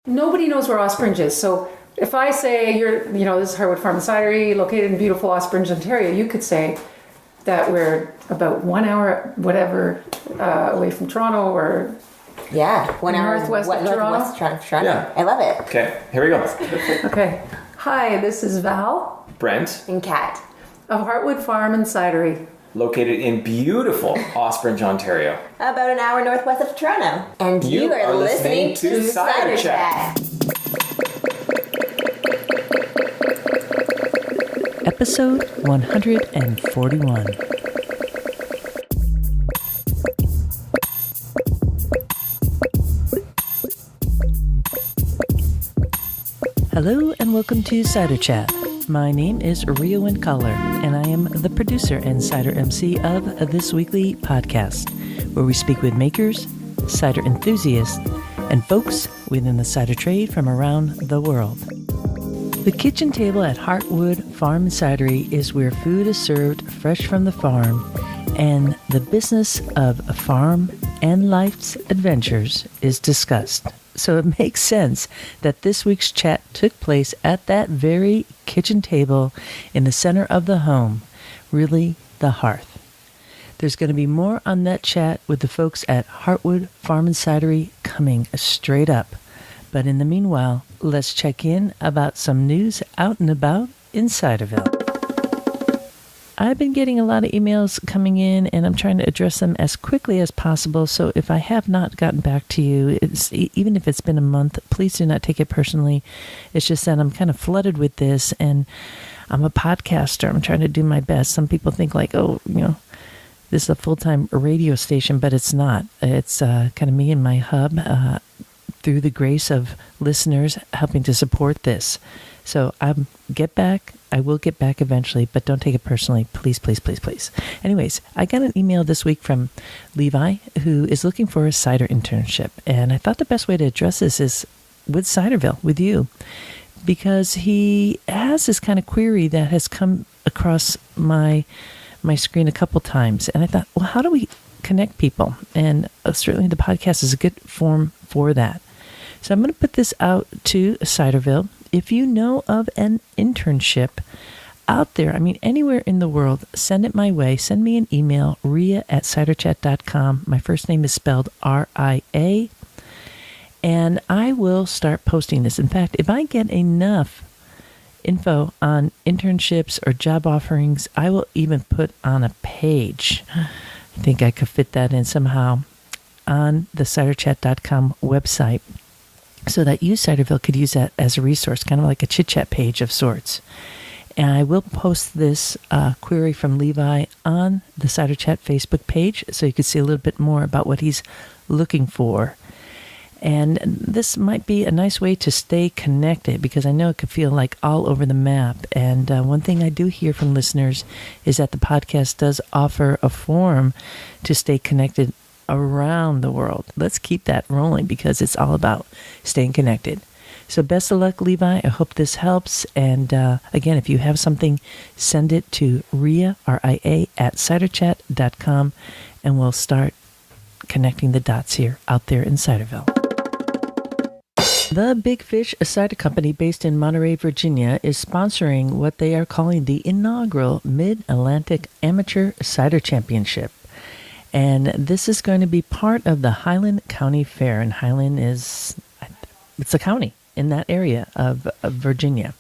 Nobody knows where Ospringe is. So if I say this is Heartwood Farm and Cidery, located in beautiful Ospringe, Ontario, you could say that we're about 1 hour, whatever, away from Toronto, or 1 hour northwest of Toronto. Yeah. I love it. Okay, here we go. Okay. Hi, this is Val Brent, And Kat. of Heartwood Farm and Cidery. located in beautiful Ospringe, Ontario. About an hour northwest of Toronto. And you are listening to Cider Chat. Episode 141. Hello and welcome to Cider Chat. My name is Rio Collar, and I am the producer and cider MC of this weekly podcast, where we speak with makers, cider enthusiasts, and folks within the cider trade from around the world. The kitchen table at Heartwood Farm and Cidery is where food is served fresh from the farm, and the business of a farm and life's adventures is discussed. So it makes sense that this week's chat took place at that very kitchen table in the center of the home, really the hearth. There's going to be more on that chat with the folks at Heartwood Farm and Cidery coming straight up. But in the meanwhile, let's check in about some news out and about in Ciderville. I've been getting a lot of emails coming in, and I'm trying to address them as quickly as possible. So if I have not gotten back to you, even if it's been a month, please do not take it personally. It's just that I'm kind of flooded with this, and I'm a podcaster. I'm trying to do my best. Some people think like, this is a full-time radio station, but it's not. It's kind of me and my hub through the grace of listeners helping to support this. So I will get back eventually, but don't take it personally. Please, please, please, please. Anyways, I got an email this week from Levi, who is looking for a cider internship. And I thought the best way to address this is with Ciderville, with you, because he has this kind of query that has come across my screen a couple times. And I thought, well, how do we connect people? And certainly the podcast is a good form for that. So I'm going to put this out to Ciderville. If you know of an internship out there, anywhere in the world, send it my way. Send me an email, ria@ciderchat.com. My first name is spelled R-I-A. And I will start posting this. In fact, if I get enough info on internships or job offerings, I will even put on a page. I think I could fit that in somehow on the ciderchat.com website, so that you, Ciderville, could use that as a resource, kind of like a chit-chat page of sorts. And I will post this query from Levi on the Cider Chat Facebook page, so you can see a little bit more about what he's looking for. And this might be a nice way to stay connected, because I know it could feel like all over the map. And one thing I do hear from listeners is that the podcast does offer a forum to stay connected around the world. Let's keep that rolling, because it's all about staying connected. So best of luck, Levi. I hope this helps. And again, if you have something, send it to Ria, R-I-A, @ciderchat.com, and we'll start connecting the dots here out there in Ciderville. The Big Fish, a cider company based in Monterey, Virginia, is sponsoring what they are calling the inaugural Mid-Atlantic Amateur Cider Championship. And this is going to be part of the Highland County Fair. And Highland it's a county in that area of Virginia.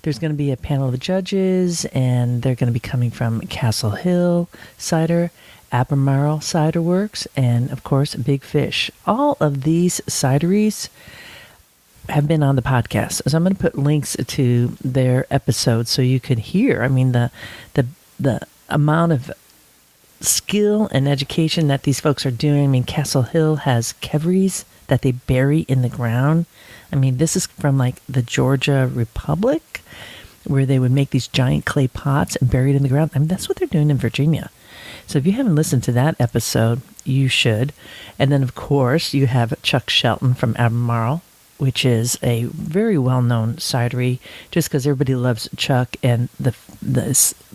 There's going to be a panel of judges, and they're going to be coming from Castle Hill Cider, Albemarle Cider Works, and, of course, Big Fish. All of these cideries have been on the podcast. So I'm going to put links to their episodes so you could hear, the amount of skill and education that these folks are doing. Castle Hill has keveries that they bury in the ground. This is from like the Georgia Republic, where they would make these giant clay pots and bury it in the ground. That's what they're doing in Virginia. So if you haven't listened to that episode, you should. And then, of course, you have Chuck Shelton from Albemarle, which is a very well-known cidery, just because everybody loves Chuck and the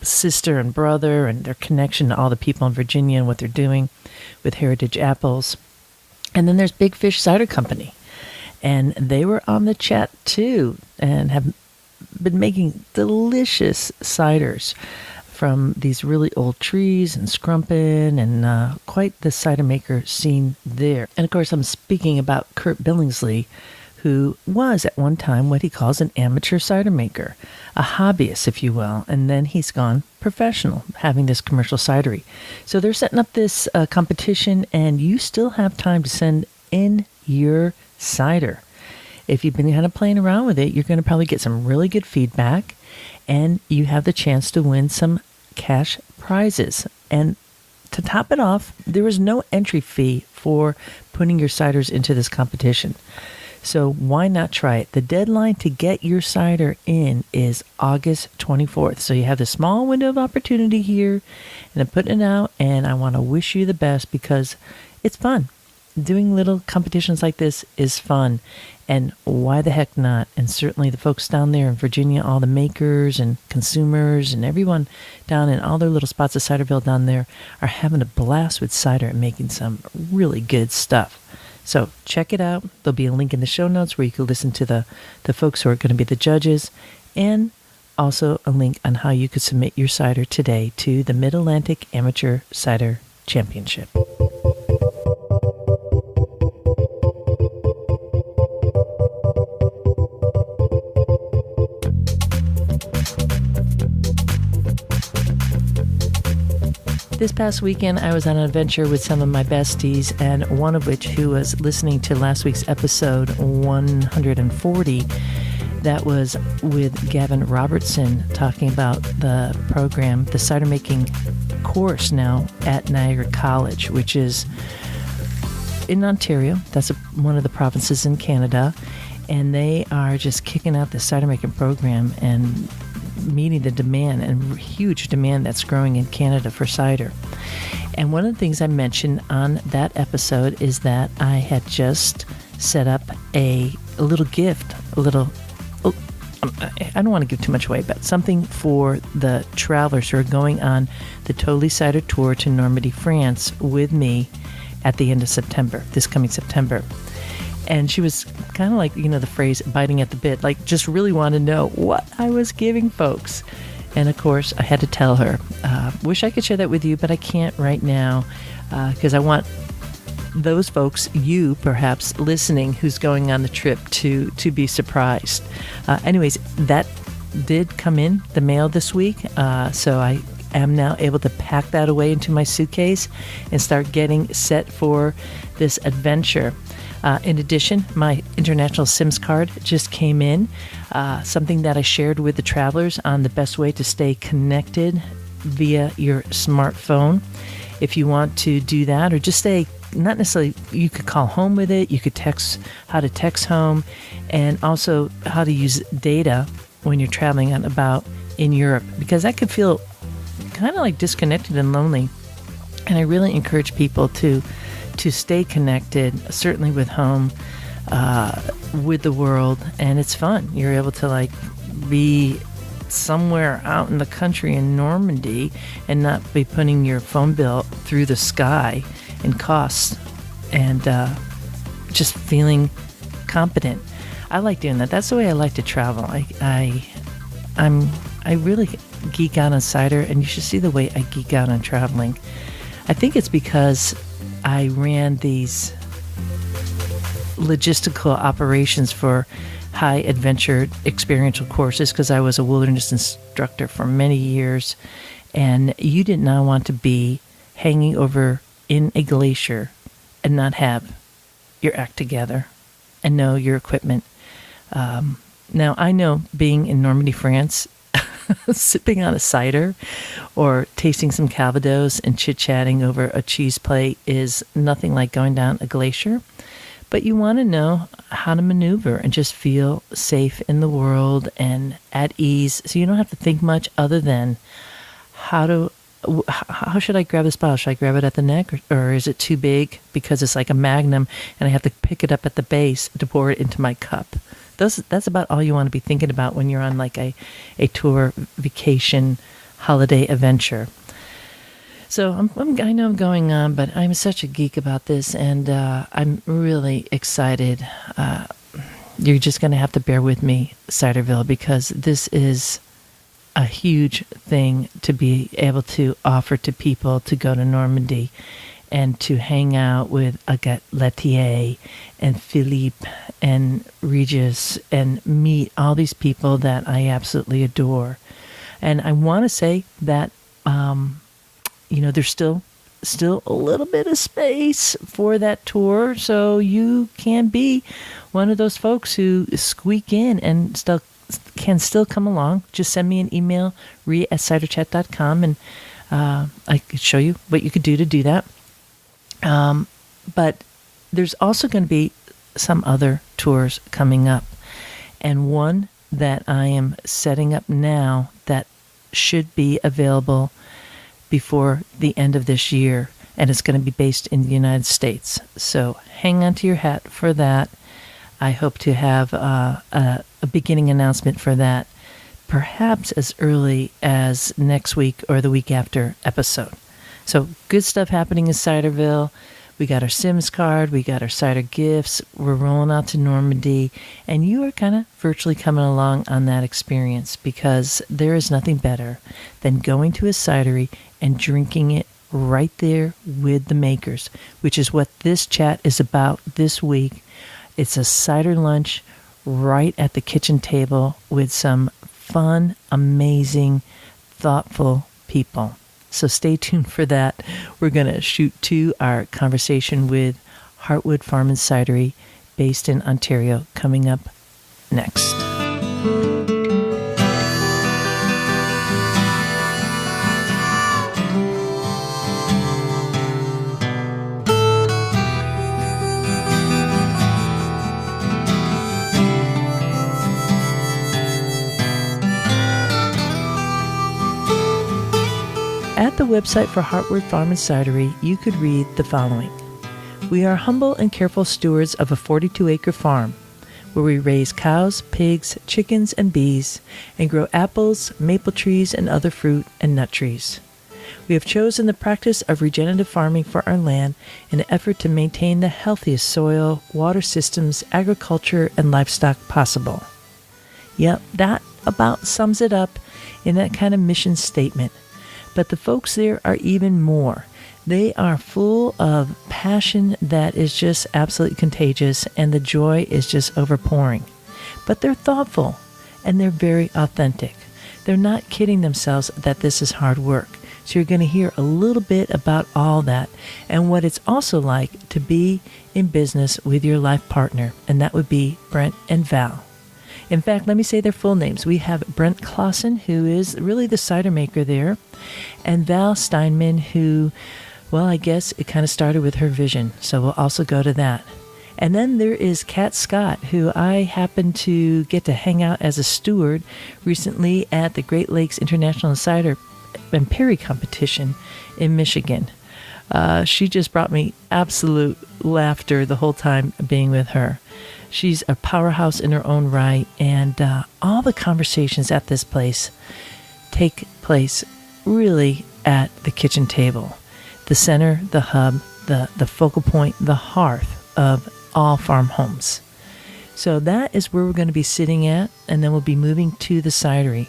sister and brother and their connection to all the people in Virginia and what they're doing with heritage apples. And then there's Big Fish Cider Company. And they were on the chat too and have been making delicious ciders from these really old trees and scrumpin' and quite the cider maker scene there. And of course, I'm speaking about Kurt Billingsley, who was at one time what he calls an amateur cider maker, a hobbyist, if you will, and then he's gone professional, having this commercial cidery. So they're setting up this competition, and you still have time to send in your cider. If you've been kind of playing around with it, you're going to probably get some really good feedback, and you have the chance to win some cash prizes. And to top it off, there is no entry fee for putting your ciders into this competition. So why not try it? The deadline to get your cider in is August 24th. So you have this small window of opportunity here, and I'm putting it out, and I want to wish you the best because it's fun. Doing little competitions like this is fun, and why the heck not? And certainly the folks down there in Virginia, all the makers and consumers and everyone down in all their little spots of Ciderville down there are having a blast with cider and making some really good stuff. So check it out. There'll be a link in the show notes where you can listen to the folks who are going to be the judges, and also a link on how you could submit your cider today to the Mid-Atlantic Amateur Cider Championship. This past weekend, I was on an adventure with some of my besties, and one of which who was listening to last week's episode 140, that was with Gavin Robertson talking about the program, the cider making course now at Niagara College, which is in Ontario. That's one of the provinces in Canada, and they are just kicking out the cider making program and meeting the demand and huge demand that's growing in Canada for cider. And one of the things I mentioned on that episode is that I had just set up a little gift, I don't want to give too much away, but something for the travelers who are going on the Totally Cider Tour to Normandy, France with me at the end of September, this coming September. And she was kind of like, the phrase biting at the bit, like just really wanted to know what I was giving folks. And of course, I had to tell her. Wish I could share that with you, but I can't right now because I want those folks, you perhaps listening, who's going on the trip to be surprised. Anyways, that did come in the mail this week. So I am now able to pack that away into my suitcase and start getting set for this adventure. In addition, my International Sims card just came in, something that I shared with the travelers on the best way to stay connected via your smartphone. If you want to do that, or just stay, not necessarily, you could call home with it, you could text, how to text home, and also how to use data when you're traveling about in Europe, because that could feel kind of like disconnected and lonely. And I really encourage people to stay connected, certainly with home, with the world, and it's fun. You're able to be somewhere out in the country in Normandy and not be putting your phone bill through the sky in costs, and just feeling competent. I like doing that. That's the way I like to travel. I really geek out on cider, and you should see the way I geek out on traveling. I think it's because I ran these logistical operations for high adventure experiential courses because I was a wilderness instructor for many years, and you did not want to be hanging over in a glacier and not have your act together and know your equipment. Now, I know being in Normandy, France, sipping on a cider or tasting some Calvados and chit-chatting over a cheese plate is nothing like going down a glacier. But you want to know how to maneuver and just feel safe in the world and at ease. So you don't have to think much other than how should I grab this bottle? Should I grab it at the neck, or is it too big because it's like a Magnum and I have to pick it up at the base to pour it into my cup? That's about all you want to be thinking about when you're on like a tour, vacation, holiday adventure. So I know I'm going on, but I'm such a geek about this, and I'm really excited. you're just going to have to bear with me, Ciderville, because this is a huge thing to be able to offer to people to go to Normandy and to hang out with Agathe Lettier and Philippe and Regis and meet all these people that I absolutely adore. And I want to say that, there's still a little bit of space for that tour, so you can be one of those folks who squeak in and can still come along. Just send me an email, ria@ciderchat.com, and I could show you what you could do to do that. But there's also going to be some other tours coming up, and one that I am setting up now that should be available before the end of this year, and it's going to be based in the United States. So hang on to your hat for that. I hope to have a beginning announcement for that perhaps as early as next week or the week after episode. So good stuff happening in Ciderville. We got our Sims card. We got our cider gifts. We're rolling out to Normandy. And you are kind of virtually coming along on that experience, because there is nothing better than going to a cidery and drinking it right there with the makers, which is what this chat is about this week. It's a cider lunch right at the kitchen table with some fun, amazing, thoughtful people. So stay tuned for that. We're going to shoot to our conversation with Heartwood Farm and Cidery, based in Ontario, coming up next. At the website for Heartwood Farm and Cidery, you could read the following. We are humble and careful stewards of a 42-acre farm, where we raise cows, pigs, chickens, and bees, and grow apples, maple trees, and other fruit and nut trees. We have chosen the practice of regenerative farming for our land in an effort to maintain the healthiest soil, water systems, agriculture, and livestock possible. Yep, that about sums it up in that kind of mission statement. But the folks there are even more. They are full of passion that is just absolutely contagious, and the joy is just overpouring. But they're thoughtful, and they're very authentic. They're not kidding themselves that this is hard work. So you're going to hear a little bit about all that, and what it's also like to be in business with your life partner, and that would be Brent and Val. In fact, let me say their full names. We have Brent Klassen, who is really the cider maker there, and Val Steinmann, who, well, I guess it kind of started with her vision, so we'll also go to that. And then there is Kat Scott, who I happened to get to hang out as a steward recently at the Great Lakes International Cider and Perry competition in Michigan. She just brought me absolute laughter the whole time being with her. She's a powerhouse in her own right, and all the conversations at this place take place really at the kitchen table, the center, the hub, the focal point, the hearth of all farm homes. So that is where we're going to be sitting at, and then we'll be moving to the cidery.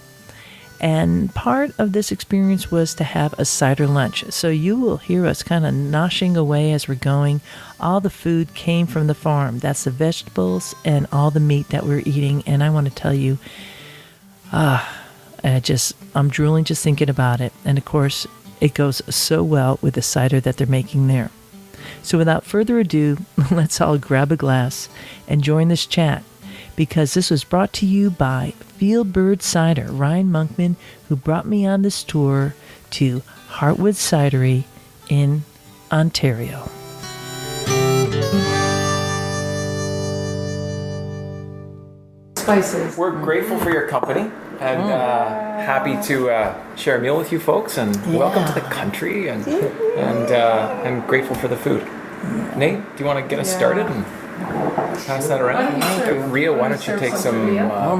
And part of this experience was to have a cider lunch. So you will hear us kind of noshing away as we're going. All the food came from the farm. That's the vegetables and all the meat that we're eating. And I want to tell you, I'm drooling just thinking about it. And of course, it goes so well with the cider that they're making there. So without further ado, let's all grab a glass and join this chat, because this was brought to you by FieldBird Cider, Ryan Monkman, who brought me on this tour to Heartwood Cidery in Ontario. Spices. We're grateful for your company and happy to share a meal with you folks, and welcome to the country, and grateful for the food. Nate, do you want to get us started and pass that around? Rhea, why don't you take some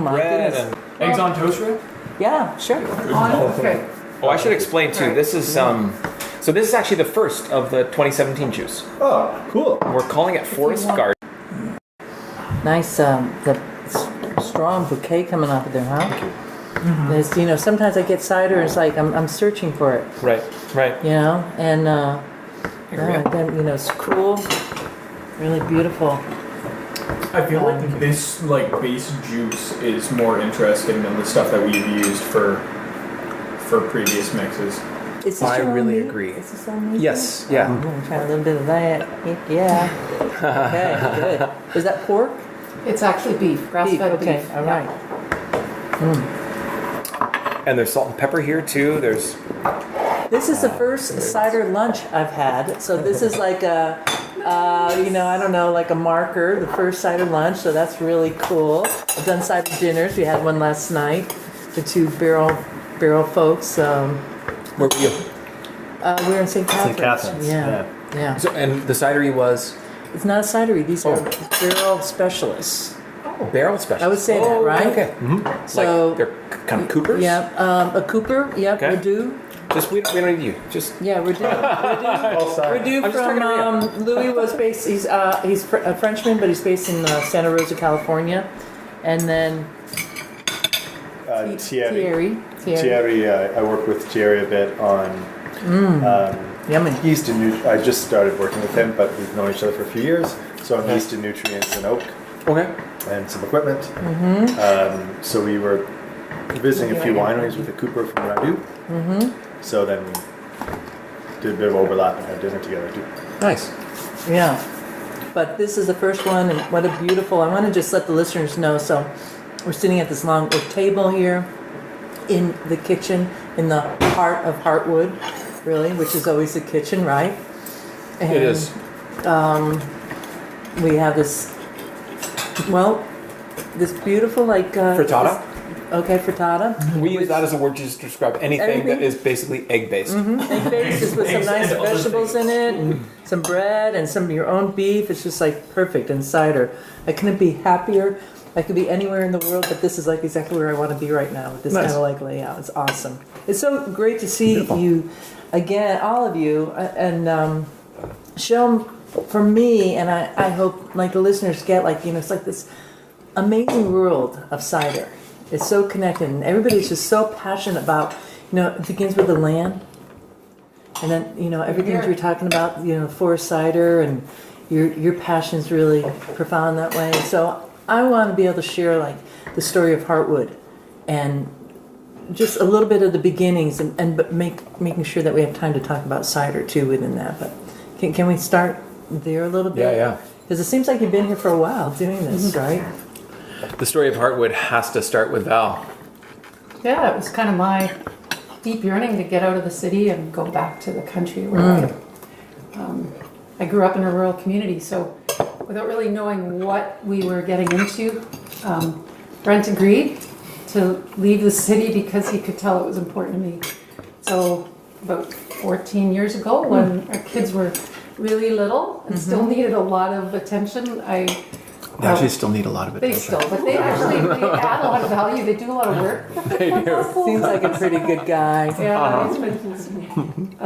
bread and eggs on toast, Rhea? Yeah, sure. Okay. Oh, I should explain too. This is so this is actually the first of the 2017 juice. Oh, cool. We're calling it Forest Garden. Nice, the strong bouquet coming off of there, huh? Thank you. There's, you know, sometimes I get cider and it's like I'm searching for it. Right. You know, and agree. then, you know, it's cool, really beautiful. I feel like this base juice is more interesting than the stuff that we've used for previous mixes. Is this I your own really meat? agree. Is this own meat? Yes. Yeah. I'm gonna try a little bit of that. Yeah. Okay, good. Is that pork? It's actually beef, grass-fed beef. Okay, all right. And there's salt and pepper here too. There's This is the first cider lunch I've had, so this is like a, you know, I don't know, like a marker, the first cider lunch, so that's really cool. I've done cider dinners. We had one last night. The two barrel folks. where were you? We're in St. Catharines. St. Catharines, Yeah. So, and the cidery was It's not a cidery. These are barrel specialists. barrel special. I would say that, right? Okay. So like they're kind of coopers. yeah, a Cooper. Yep, Okay. we're due. Just we don't need you. Just Yeah, we're due. We're due I'm just from talking to Louis was based. He's a Frenchman, but he's based in Santa Rosa, California, and then Thierry. Thierry, I work with Thierry a bit on. Yummy. Yeast and I just started working with him, but we've known each other for a few years. So on yeast and nutrients and oak okay. and some equipment. So we were visiting a few wineries with a Cooper from Radu. So then we did a bit of overlap and had dinner together too. Nice. Yeah. But this is the first one, and what a beautiful. I want to just let the listeners know. So we're sitting at this long oak table here in the kitchen in the heart of Heartwood, really, which is always the kitchen, right? And It is. we have this, this beautiful Frittata. Frittata. We use that as a word to just describe anything that is basically egg based. Egg based, just with some Eggs nice and other vegetables in it, and some bread, and some of your own beef. It's just like perfect, and cider. I couldn't be happier. I could be anywhere in the world, but this is like exactly where I want to be right now with this Nice. kind of like layout. It's awesome. It's so great to see you again, all of you, and show for me, and I hope like the listeners get it's like this amazing world of cider. It's so connected, and everybody's just so passionate about, it begins with the land, and then, everything that you're talking about, forest cider, and your passion's really profound that way. So I want to be able to share, the story of Heartwood, and just a little bit of the beginnings, but making sure that we have time to talk about cider, too, within that. But can we start there a little bit? Yeah. Because it seems like you've been here for a while doing this, right? The story of Heartwood has to start with Val. Yeah, it was kind of my deep yearning to get out of the city and go back to the country where I grew up in a rural community. So without really knowing what we were getting into, Brent agreed to leave the city because he could tell it was important to me. So about 14 years ago, when our kids were really little and still needed a lot of attention, They actually still need a lot of attention. but they add a lot of value. They do a lot of work. They do. Seems like a pretty good guy. Yeah, he's been listening.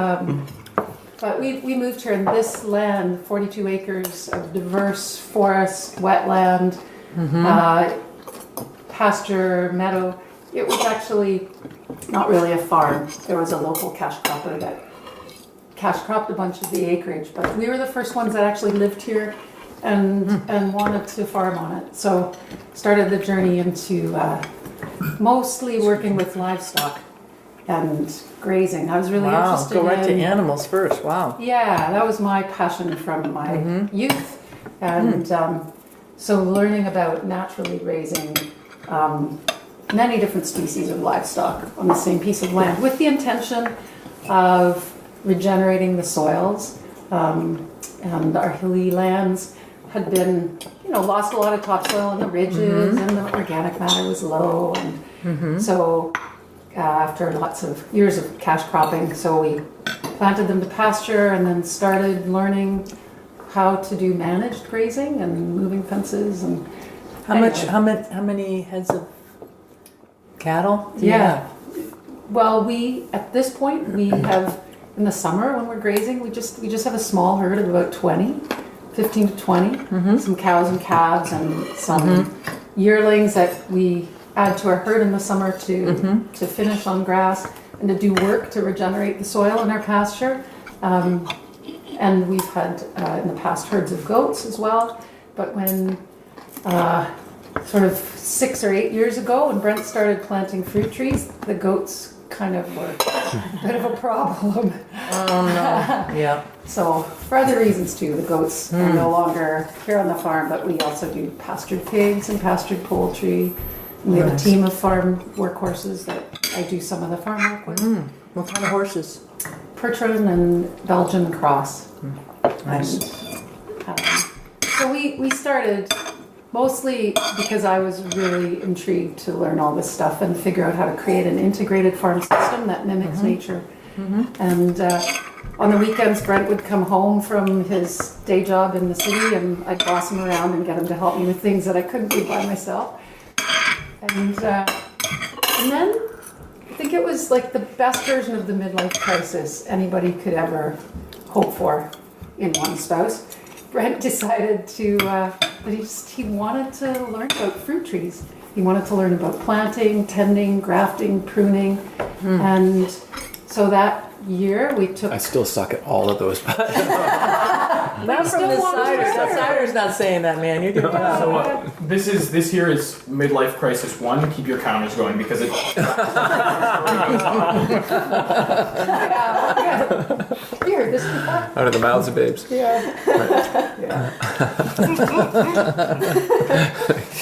But we moved here, and this land, 42 acres of diverse forest, wetland, pasture, meadow. It was actually not really a farm. There was a local cash cropper that cash cropped a bunch of the acreage, but we were the first ones that actually lived here and wanted to farm on it. So started the journey into mostly working with livestock and grazing. I was really interested Go right to in animals first. Wow. yeah, that was my passion from my youth. And so learning about naturally raising many different species of livestock on the same piece of land with the intention of regenerating the soils. And our hilly lands had been, lost a lot of topsoil in the ridges and the organic matter was low. And so after lots of years of cash cropping, so we planted them to pasture and then started learning how to do managed grazing and moving fences. And How many heads of cattle do you Yeah. have? Well, at this point we have, in the summer when we're grazing, we just have a small herd of about 20, 15 to 20, some cows and calves and some yearlings that we add to our herd in the summer to finish on grass and to do work to regenerate the soil in our pasture. And we've had in the past herds of goats as well. But when sort of 6 or 8 years ago, when Brent started planting fruit trees, the goats kind of were a bit of a problem. Oh no. Yeah. So for other reasons too, the goats are no longer here on the farm, but we also do pastured pigs and pastured poultry. And we have a team of farm workhorses that I do some of the farm work with. What kind of horses? Percheron and Belgian cross. Nice. So we started mostly because I was really intrigued to learn all this stuff and figure out how to create an integrated farm system that mimics nature. And on the weekends, Brent would come home from his day job in the city, and I'd boss him around and get him to help me with things that I couldn't do by myself. And then I think it was like the best version of the midlife crisis anybody could ever hope for in one spouse. Brent decided that he wanted to learn about fruit trees. He wanted to learn about planting, tending, grafting, pruning, and so that year we took. I still suck at all of those. Not from the cider. The cider's not saying that, man. You're doing that. So this here is midlife crisis 1. Keep your counters going because it. Here, this. Out of the mouths of babes. Yeah.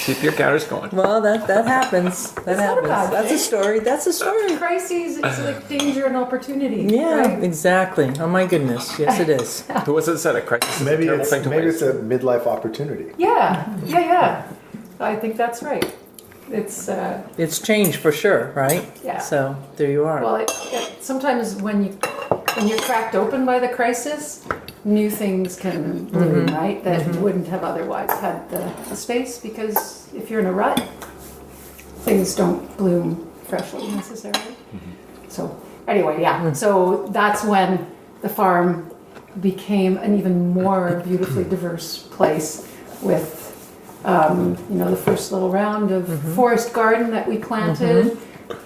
Keep your counters going. Well, that happens. That happens. That's a story. That's a story. Crises, it's like danger and opportunity. Yeah, right? exactly. Oh my goodness. Yes, it is. Who was it said? A crisis is Maybe a terrible thing to it's waste. a midlife opportunity. Yeah. I think that's right. It's change for sure, right? Yeah. So there you are. Well, sometimes when you're cracked open by the crisis, new things can bloom, right? That wouldn't have otherwise had the space, because if you're in a rut, things don't bloom freshly necessarily. So anyway, so that's when the farm became an even more beautifully diverse place with the first little round of forest garden that we planted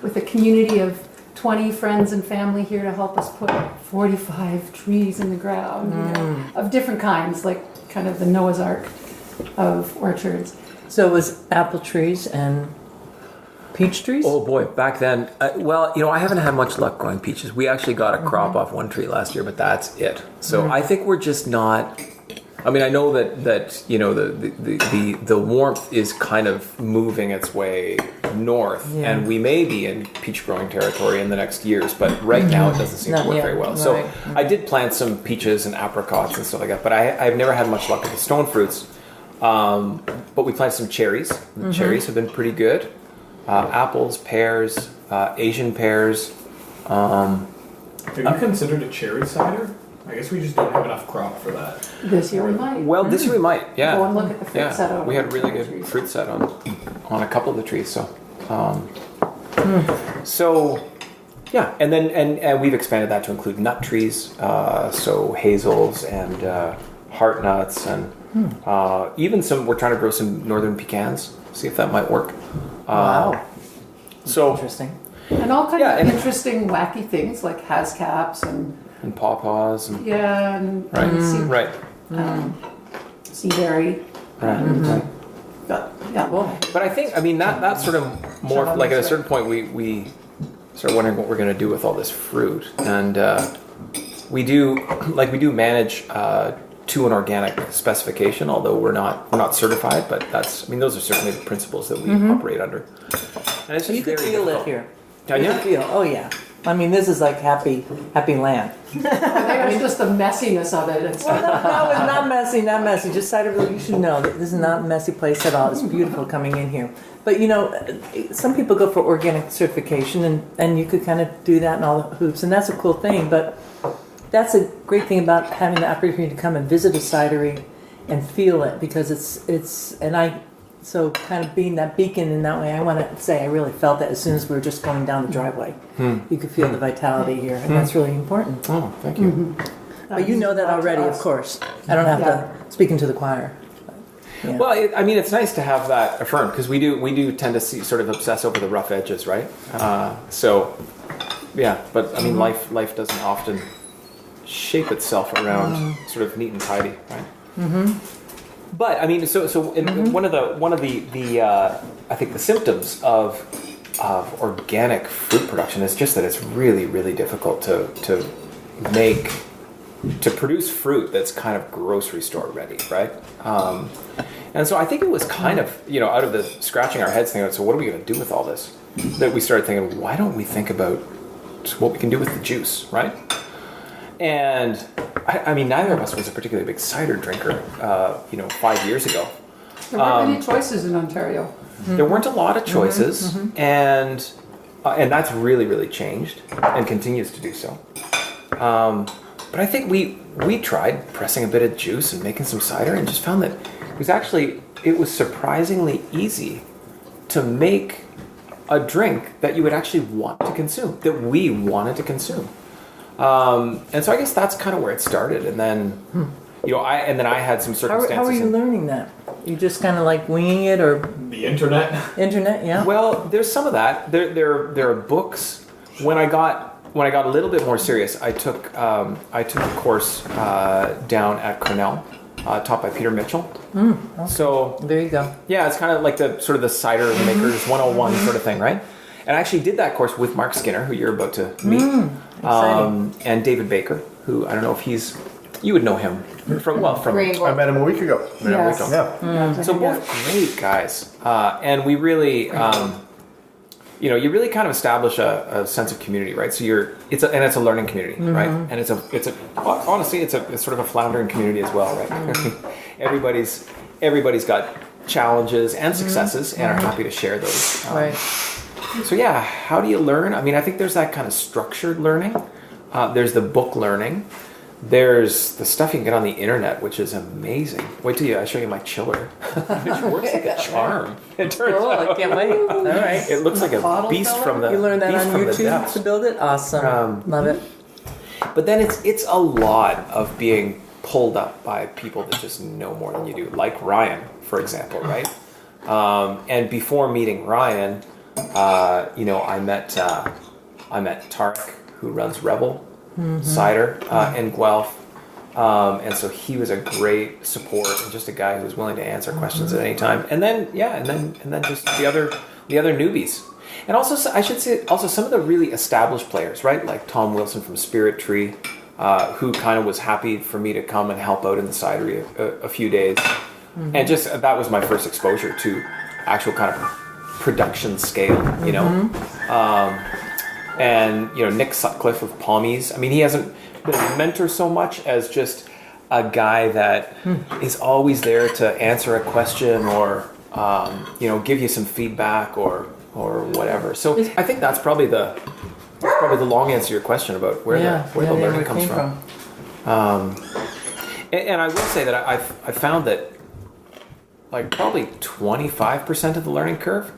with a community of 20 friends and family here to help us put 45 trees in the ground, of different kinds, like kind of the Noah's Ark of orchards. So it was apple trees and peach trees? Oh boy, back then, I haven't had much luck growing peaches. We actually got a crop off one tree last year, but that's it. So I think we're just not. I mean, I know that the warmth is kind of moving its way north, and we may be in peach growing territory in the next years, but right now it doesn't seem to work very well. Right. So I did plant some peaches and apricots and stuff like that, but I've never had much luck with the stone fruits. But we planted some cherries. The cherries have been pretty good. Apples, pears, Asian pears. Have you considered a cherry cider? I guess we just don't have enough crop for that. This year we might. Well, this year we might, yeah. Go and look at the fruit set on we had really good fruit set on a couple of the trees. So, and then and we've expanded that to include nut trees, so hazels and heart nuts, and even some. We're trying to grow some northern pecans. See if that might work. Wow. So interesting. And all kinds of interesting, wacky things like hascaps and pawpaws and seaberry. Right. But I think that's sort of more like at a certain point we start wondering what we're going to do with all this fruit, and we do manage to an organic specification, although we're not certified, but those are certainly the principles that we operate under. And it's just you can feel it here. Can you? Oh yeah. I mean, this is like happy land. It's just the messiness of it. No, it's not messy. Just Ciderville, you should know that this is not a messy place at all. It's beautiful coming in here. But some people go for organic certification, and you could kind of do that in all the hoops, and that's a cool thing. But that's a great thing about having the opportunity to come and visit a cidery and feel it, because so kind of being that beacon in that way, I want to say I really felt that as soon as we were just going down the driveway. You could feel the vitality here, and that's really important. Oh, thank you. But you know that already, of course. I don't have to speaking to the choir. Yeah. Well, it's nice to have that affirmed because we do tend to sort of obsess over the rough edges, right? But I mean, life doesn't often shape itself around sort of neat and tidy, right? Mm-hmm. But I mean, one of the I think the symptoms of organic fruit production is just that it's really, really difficult to produce fruit that's kind of grocery store ready, right? And so I think it was kind of, out of the scratching our heads thinking, so what are we going to do with all this? That we started thinking, why don't we think about what we can do with the juice, right? And I mean, neither of us was a particularly big cider drinker, 5 years ago. There weren't many choices in Ontario. There weren't a lot of choices, and that's really, really changed and continues to do so. But I think we tried pressing a bit of juice and making some cider and just found that it was surprisingly easy to make a drink that you would actually want to consume, that we wanted to consume. And so I guess that's kind of where it started. And then, I had some circumstances. How are you learning that? You just kind of like winging it, or the internet? Internet, yeah. Well, there's some of that. There are books. When I got a little bit more serious, I took a course down at Cornell, taught by Peter Mitchell. Okay. So there you go. Yeah, it's kind of like the sort of the cider makers 101 sort of thing, right? And I actually did that course with Mark Skinner, who you're about to meet, and David Baker, who I don't know if you would know him from Rainbow. I met him a week ago. Yes. Yeah. So both great guys, and we really, you really kind of establish a sense of community, right? So it's a learning community, right? And it's honestly it's sort of a floundering community as well, right? Everybody's got challenges and successes and are happy to share those. Right. So yeah, how do you learn? I mean, I think there's that kind of structured learning. There's the book learning. There's the stuff you can get on the internet, which is amazing. Wait till I show you my chiller. It works like a charm. It turns out. I can't wait. All right. It looks like a beast from the. You learned that beast on from the YouTube depths. to build it. Awesome. Love it. But then it's a lot of being pulled up by people that just know more than you do, like Ryan, for example, right? And before meeting Ryan, I met Tarek, who runs Rebel Cider in Guelph, and so he was a great support and just a guy who was willing to answer questions at any time. And then just the other newbies, and also I should say also some of the really established players, right? Like Tom Wilson from Spirit Tree, who kind of was happy for me to come and help out in the cidery a few days, and just that was my first exposure to actual kind of production scale, and Nick Sutcliffe of Palmies. I mean, he hasn't been a mentor so much as just a guy that is always there to answer a question or give you some feedback or whatever. So I think that's probably the long answer to your question about where the learning comes from. And I will say that I found that like probably 25% of the learning curve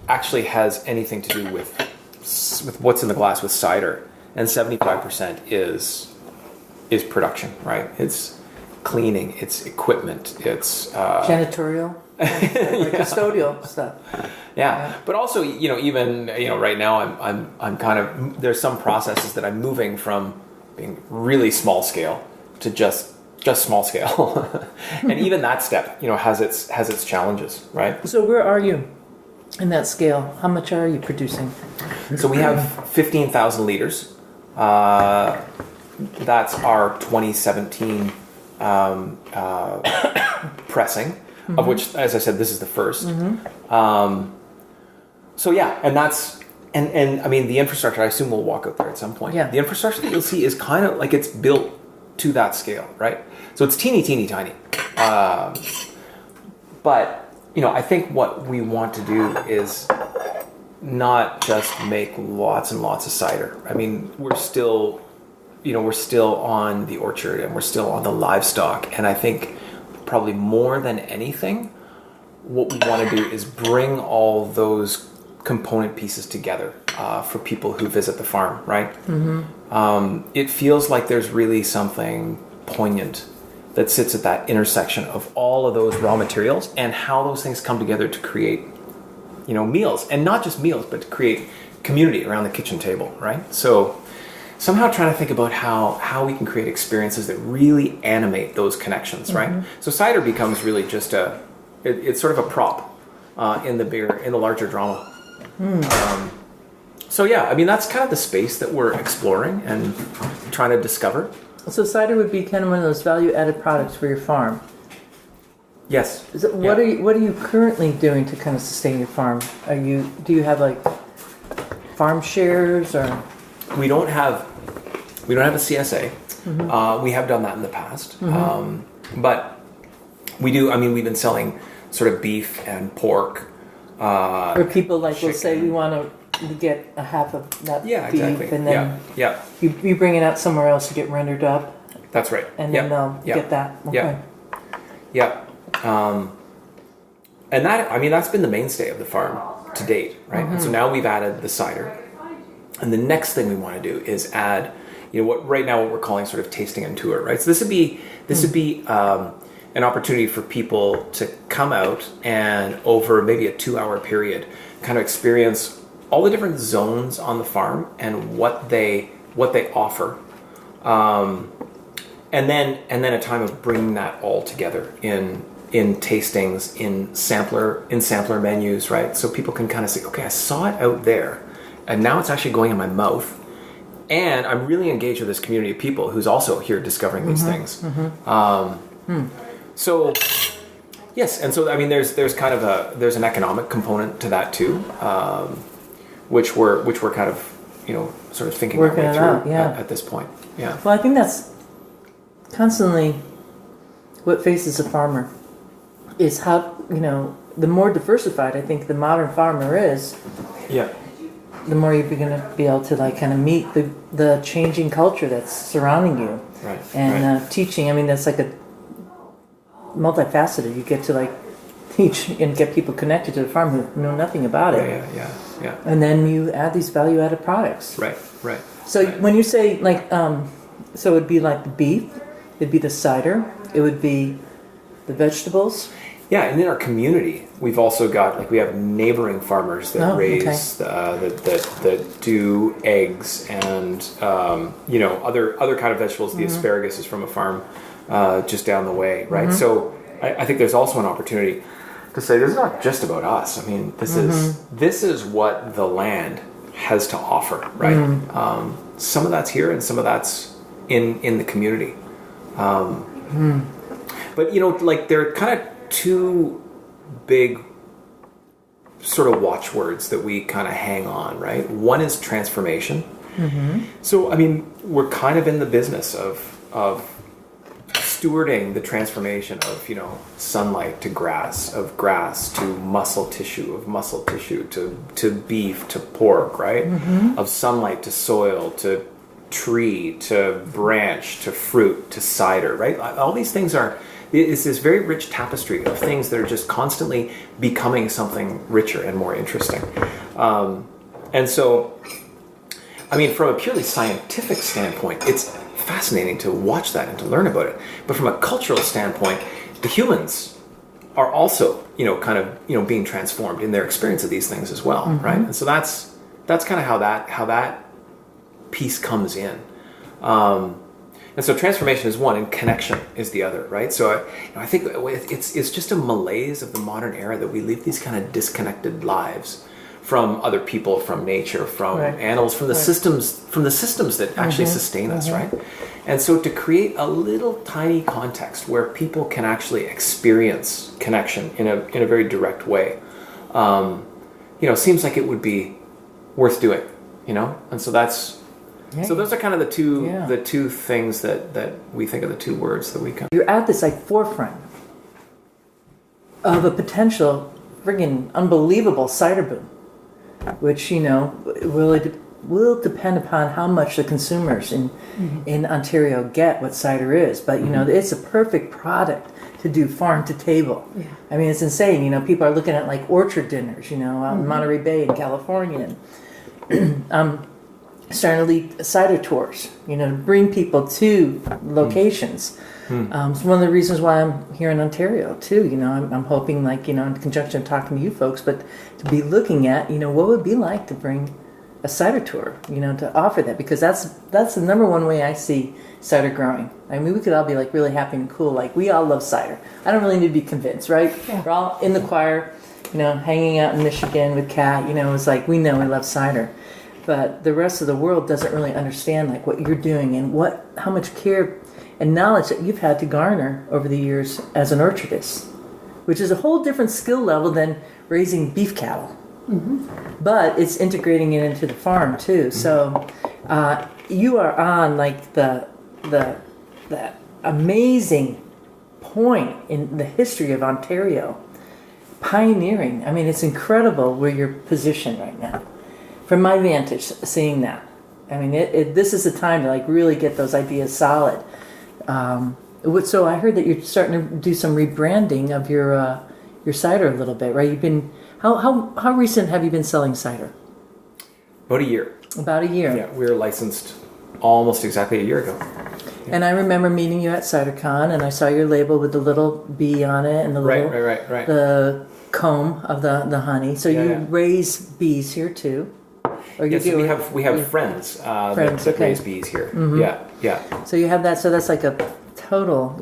actually has anything to do with what's in the glass with cider, and 75% is production, right? It's cleaning, it's equipment, it's Janitorial, custodial stuff. Yeah, but also even right now I'm kind of, there's some processes that I'm moving from being really small scale to just small scale, and even that step has its challenges, right? So where are you in that scale? How much are you producing? So we have 15,000 liters. That's our 2017 pressing, of which, as I said, this is the first. So yeah, and that's and I mean the infrastructure. I assume we'll walk out there at some point. Yeah. The infrastructure that you'll see is kind of like it's built to that scale, right? So it's teeny tiny. But I think what we want to do is not just make lots and lots of cider. I mean, we're still on the orchard and we're still on the livestock. And I think probably more than anything, what we want to do is bring all those component pieces together for people who visit the farm, right? It feels like there's really something poignant that sits at that intersection of all of those raw materials and how those things come together to create, meals, and not just meals, but to create community around the kitchen table, right? So somehow trying to think about how we can create experiences that really animate those connections, right? So cider becomes really just it's sort of a prop in the larger drama. So yeah, I mean, that's kind of the space that we're exploring and trying to discover. So cider would be kind of one of those value-added products for your farm. Yes. What are you currently doing to kind of sustain your farm? Do you have like farm shares or? We don't have a CSA. We have done that in the past, but we do. I mean, we've been selling sort of beef and pork. Or people will chicken. say we want to get a half of that beef, exactly. and then you bring it out somewhere else to get rendered up. That's right. And then they'll get that. Okay. And that's been the mainstay of the farm to date, right? And so now we've added the cider, and the next thing we want to do is add, what we're calling sort of tasting and tour, right? So this would be an opportunity for people to come out and over maybe a 2-hour period, kind of experience all the different zones on the farm and what they offer, and then a time of bringing that all together in tastings, in sampler menus, right? So people can kind of say, okay, I saw it out there, and now it's actually going in my mouth, and I'm really engaged with this community of people who's also here discovering these things. So yes, and so I mean, there's kind of there's an economic component to that too, which we're kind of sort of thinking working our way through at this point. Yeah. Well, I think that's constantly what faces a farmer is how the more diversified I think the modern farmer is. Yeah. The more you're going to be able to like kind of meet the changing culture that's surrounding you. Right. And teaching. I mean, that's like a multifaceted. You get to like teach and get people connected to the farm who know nothing about it. Yeah. And then you add these value-added products. Right. So when you say like, so it would be like the beef, it'd be the cider, it would be the vegetables. Yeah, and in our community, we've also got we have neighboring farmers that raise that do eggs and other kind of vegetables. The asparagus is from a farm just down the way, right? So I think there's also an opportunity to say this is not just about us. I mean, this is what the land has to offer, right? Some of that's here, and some of that's in the community. But there are kind of two big sort of watchwords that we kind of hang on, right? One is transformation. So I mean, we're kind of in the business of stewarding the transformation of sunlight to grass, of grass to muscle tissue, of muscle tissue to beef to pork, right? Of sunlight to soil to tree to branch to fruit to cider, right? All these things it's this very rich tapestry of things that are just constantly becoming something richer and more interesting. And so, I mean, from a purely scientific standpoint, it's fascinating to watch that and to learn about it. But from a cultural standpoint, the humans are also, kind of, being transformed in their experience of these things as well, right? And so that's kind of how that piece comes in. And so transformation is one, and connection is the other, right? So I think it's just a malaise of the modern era that we live these kind of disconnected lives from other people, from nature, from animals, from the systems that actually sustain us, right? And so to create a little tiny context where people can actually experience connection in a very direct way, seems like it would be worth doing, And so that's. So those are kind of the two things that we think of, the two words that we come. You're at this forefront of a potential friggin' unbelievable cider boom, which will depend upon how much the consumers in Ontario get what cider is. But it's a perfect product to do farm to table. Yeah. I mean, it's insane. People are looking at orchard dinners, out in Monterey Bay in California. starting to lead cider tours, to bring people to locations. It's one of the reasons why I'm here in Ontario too. I'm hoping, in conjunction with talking to you folks, but to be looking at, what would it be like to bring a cider tour, to offer that, because that's the number one way I see cider growing. I mean, we could all be really happy and cool. We all love cider. I don't really need to be convinced, right? Yeah. We're all in the choir, hanging out in Michigan with Kat. It's we know we love cider. But the rest of the world doesn't really understand what you're doing and how much care and knowledge that you've had to garner over the years as an orchardist, which is a whole different skill level than raising beef cattle. Mm-hmm. But it's integrating it into the farm too. So you are on the amazing point in the history of Ontario, pioneering. I mean, it's incredible where you're positioned right now. From my vantage, seeing that, I mean, this is the time to really get those ideas solid. So I heard that you're starting to do some rebranding of your cider a little bit, right? You've been how recent have you been selling cider? About a year. About a year. Yeah, we were licensed almost exactly a year ago. And I remember meeting you at CiderCon, and I saw your label with the little bee on it and the little right. the comb of the honey. So you raise bees here too. Or you so we have friends that raise bees here. Mm-hmm. Yeah. So you have that. So that's a total,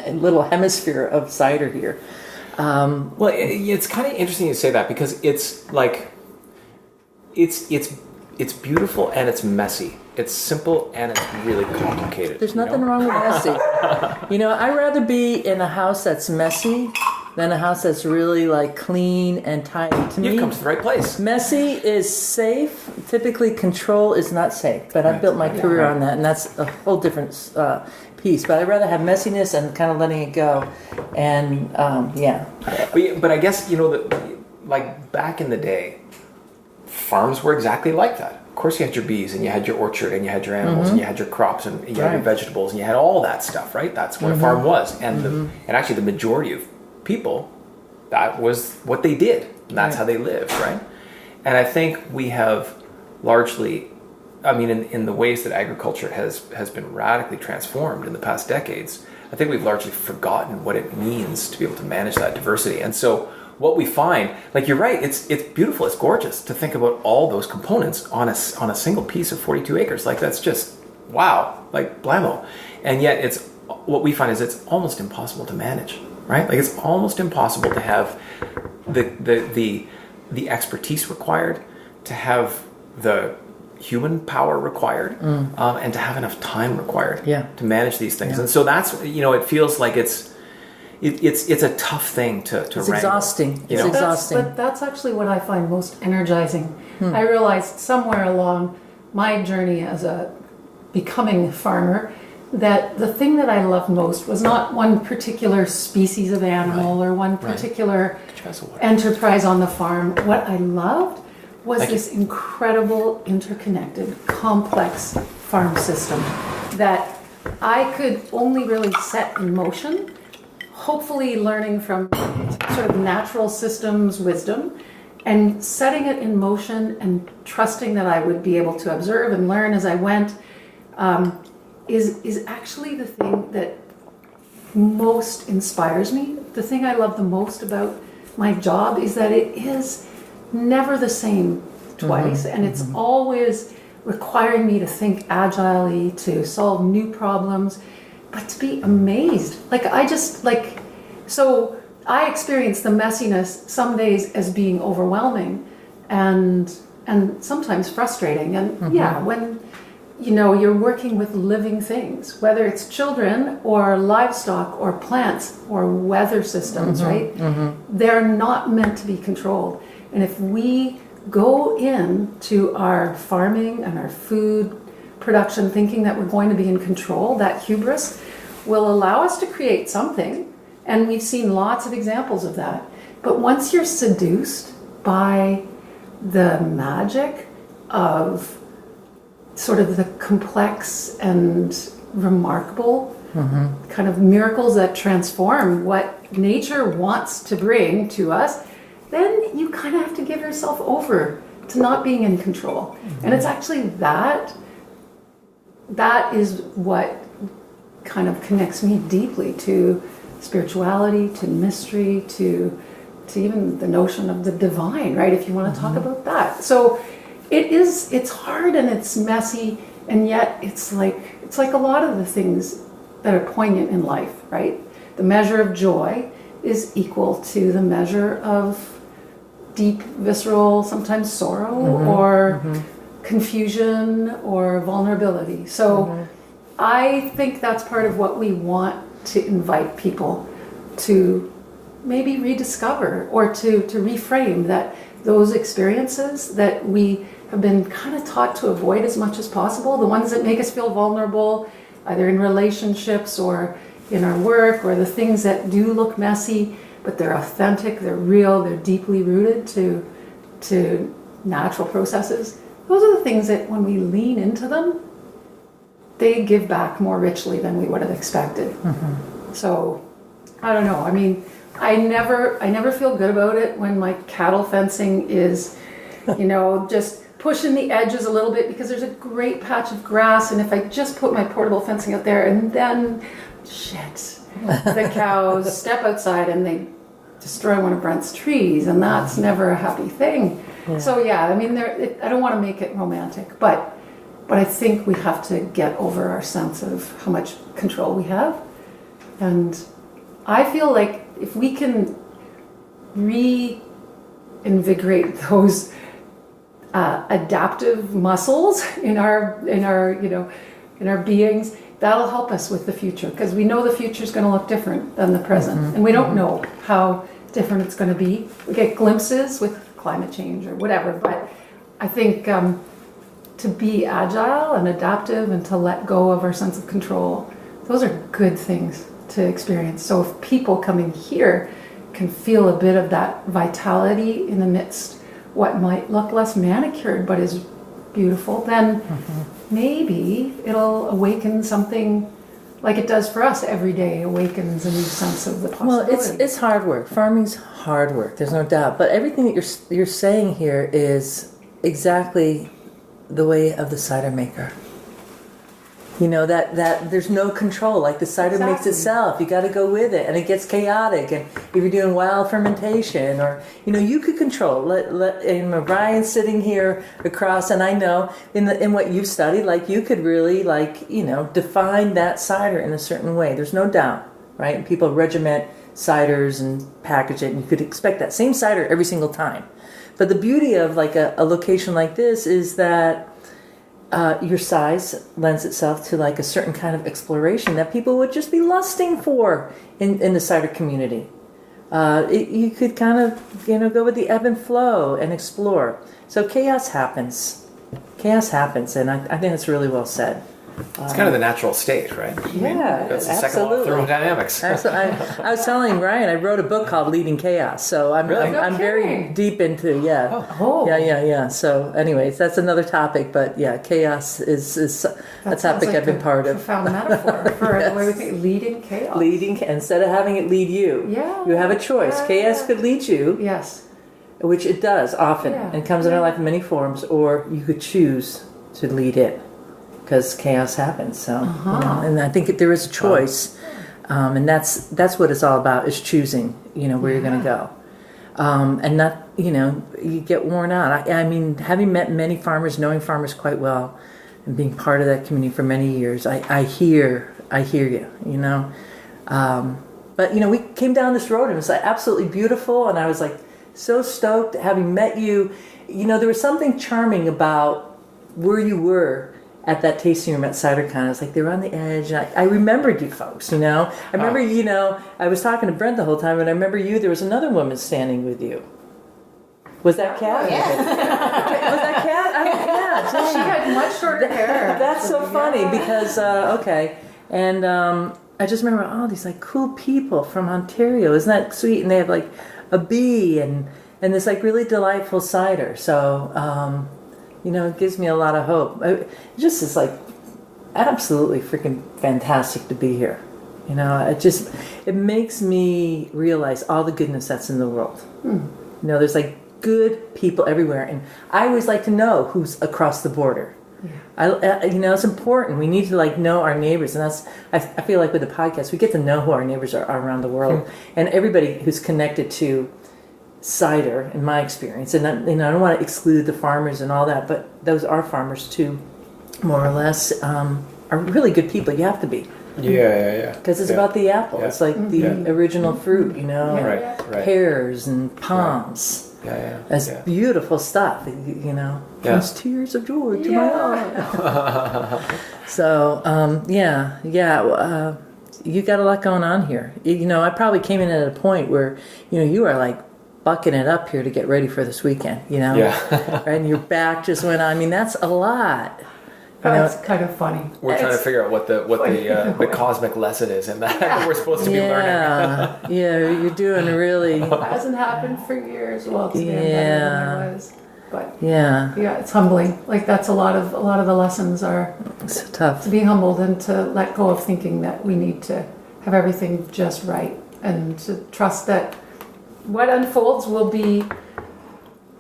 little hemisphere of cider here. Well, it's kind of interesting you say that, because it's it's beautiful and it's messy. It's simple and it's really complicated. There's nothing wrong with messy. I'd rather be in a house that's messy than a house that's really clean and tidy. To me, you've come to the right place. Messy is safe. Typically, control is not safe. But I've built my career on that, and that's a whole different piece. But I'd rather have messiness and kind of letting it go. And But I guess back in the day, farms were exactly like that. Of course, you had your bees, and you had your orchard, and you had your animals, and you had your crops, and you had your vegetables, and you had all that stuff, right? That's what a farm was. And and actually, the majority of people, that was what they did. And that's how they lived, right? And I think we have largely, in the ways that agriculture has been radically transformed in the past decades, I think we've largely forgotten what it means to be able to manage that diversity. And so what we find, you're right, it's beautiful, it's gorgeous to think about all those components on a single piece of 42 acres. That's just, wow, blammo. And yet what we find is it's almost impossible to manage, right? It's almost impossible to have the expertise required, to have the human power required, and to have enough time required to manage these things. And so that's, it feels like it's a tough thing to it's wrangle. Exhausting. It's exhausting. But that's actually what I find most energizing. I realized somewhere along my journey as becoming a farmer that the thing that I loved most was not one particular species of animal or one particular enterprise on the farm. What I loved was this incredible, interconnected, complex farm system that I could only really set in motion, hopefully learning from sort of natural systems wisdom and setting it in motion and trusting that I would be able to observe and learn as I went, is actually the thing that most inspires me. The thing I love the most about my job is that it is never the same twice, and it's always requiring me to think agilely, to solve new problems, but to be amazed. So I experience the messiness some days as being overwhelming and sometimes frustrating. And when you're working with living things, whether it's children or livestock or plants or weather systems, right? They're not meant to be controlled. And if we go into our farming and our food production thinking that we're going to be in control, that hubris will allow us to create something. And we've seen lots of examples of that. But once you're seduced by the magic of sort of the complex and remarkable kind of miracles that transform what nature wants to bring to us, then you kind of have to give yourself over to not being in control. And it's actually that is what kind of connects me deeply to spirituality, to mystery, to even the notion of the divine, right? If you want to talk about that. So it's hard and it's messy, and yet it's like a lot of the things that are poignant in life, right? The measure of joy is equal to the measure of deep, visceral, sometimes sorrow or confusion or vulnerability. So I think that's part of what we want to invite people to maybe rediscover or to reframe, that those experiences that we have been kind of taught to avoid as much as possible, the ones that make us feel vulnerable, either in relationships or in our work, or the things that do look messy, but they're authentic, they're real, they're deeply rooted to natural processes. Those are the things that when we lean into them, they give back more richly than we would have expected. So, I don't know. I mean, I never feel good about it when my cattle fencing is, just pushing the edges a little bit, because there's a great patch of grass, and if I just put my portable fencing out there, and then, the cows step outside and they destroy one of Brent's trees, and that's never a happy thing. Yeah. So I mean, I don't want to make it romantic, but I think we have to get over our sense of how much control we have. And I feel like if we can reinvigorate those adaptive muscles in our beings, that'll help us with the future, because we know the future is going to look different than the present, and we don't know how different it's going to be. We get glimpses with climate change or whatever, but I think to be agile and adaptive and to let go of our sense of control, those are good things to experience. So if people coming here can feel a bit of that vitality in the midst what might look less manicured but is beautiful, then maybe it'll awaken something like it does for us every day, awakens a new sense of the possibility. Well, it's hard work. Farming's hard work, there's no doubt. But everything that you're saying here is exactly the way of the cider maker. That there's no control, like the cider makes itself. You got to go with it, and it gets chaotic. And if you're doing wild fermentation, or you could control. And Ryan's sitting here across, and I know in what you've studied, like you could really define that cider in a certain way. There's no doubt, right? And people regiment ciders and package it, and you could expect that same cider every single time. But the beauty of like a location like this is that your size lends itself to like a certain kind of exploration that people would just be lusting for in the cider community. You could kind of go with the ebb and flow and explore. So chaos happens, and I think that's really well said. It's kind of the natural state, right? Yeah, that's the second law of thermodynamics. I was telling Ryan, I wrote a book called Leading Chaos, so I'm very deep into yeah. So, anyways, that's another topic, but chaos is a topic I've been part of. Profound metaphor for the way we think. Leading chaos. Instead of having it lead you. Yeah. You have a choice. Chaos could lead you. Yes. Which it does often, and comes in our life in many forms, or you could choose to lead it. Because chaos happens, so and I think there is a choice, and that's what it's all about, is choosing, where you're going to go, and not, you get worn out. I mean, having met many farmers, knowing farmers quite well, and being part of that community for many years, I hear you, but we came down this road and it was like absolutely beautiful, and I was like so stoked having met you. There was something charming about where you were at that tasting room at CiderCon. It's like they were on the edge, and I remembered you folks, I remember, I was talking to Brent the whole time, and I remember there was another woman standing with you. Was that Kat? Yeah. Was that Kat? She had much shorter hair. That's so funny, because, and I just remember, these like cool people from Ontario, isn't that sweet? And they have like a bee and this like really delightful cider, so, it gives me a lot of hope. It just is like absolutely freaking fantastic to be here. It makes me realize all the goodness that's in the world. There's like good people everywhere, and I always like to know who's across the border. It's important. We need to know our neighbors, and I feel like with the podcast we get to know who our neighbors are around the world, and everybody who's connected to cider, in my experience. And I don't want to exclude the farmers and all that, but those are farmers too, more or less, are really good people. You have to be. Yeah. Because it's about the apple. Yeah. It's like the original fruit, Right. Pears and palms. Yeah. That's beautiful stuff, Brings tears of joy to my eyes. So, you got a lot going on here. I probably came in at a point where, you are like bucking it up here to get ready for this weekend, Yeah. And your back just went on. I mean, that's a lot. It's kind of funny. We're trying to figure out what the cosmic lesson is in that we're supposed to be learning. You're doing really. It hasn't happened for years. Well, it's been better than it was. But it's humbling. Like that's a lot of the lessons are. It's tough to be humbled and to let go of thinking that we need to have everything just right, and to trust that what unfolds will be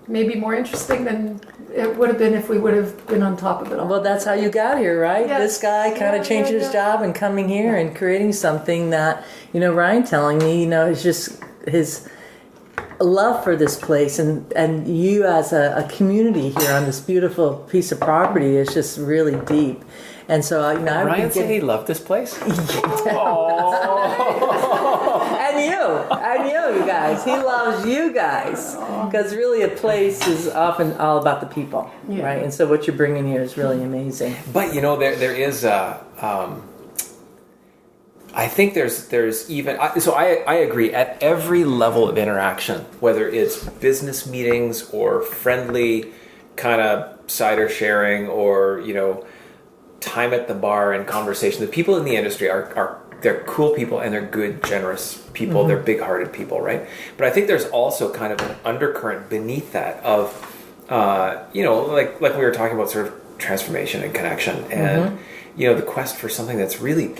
maybe more interesting than it would have been if we would have been on top of it all. Well, that's how you got here, right? Yes. This guy kind of changed his job and coming here and creating something that, Ryan telling me, is just his love for this place, and you as a community here on this beautiful piece of property is just really deep. And so, Ryan said he loved this place? And you guys. He loves you guys. Because really a place is often all about the people, right? And so what you're bringing here is really amazing. But, there is I think there's even... So I agree. At every level of interaction, whether it's business meetings or friendly kind of cider sharing or, time at the bar and conversation, the people in the industry they're cool people and they're good, generous people. They're big-hearted people, right? But I think there's also kind of an undercurrent beneath that of, like we were talking about, sort of transformation and connection, and the quest for something that's really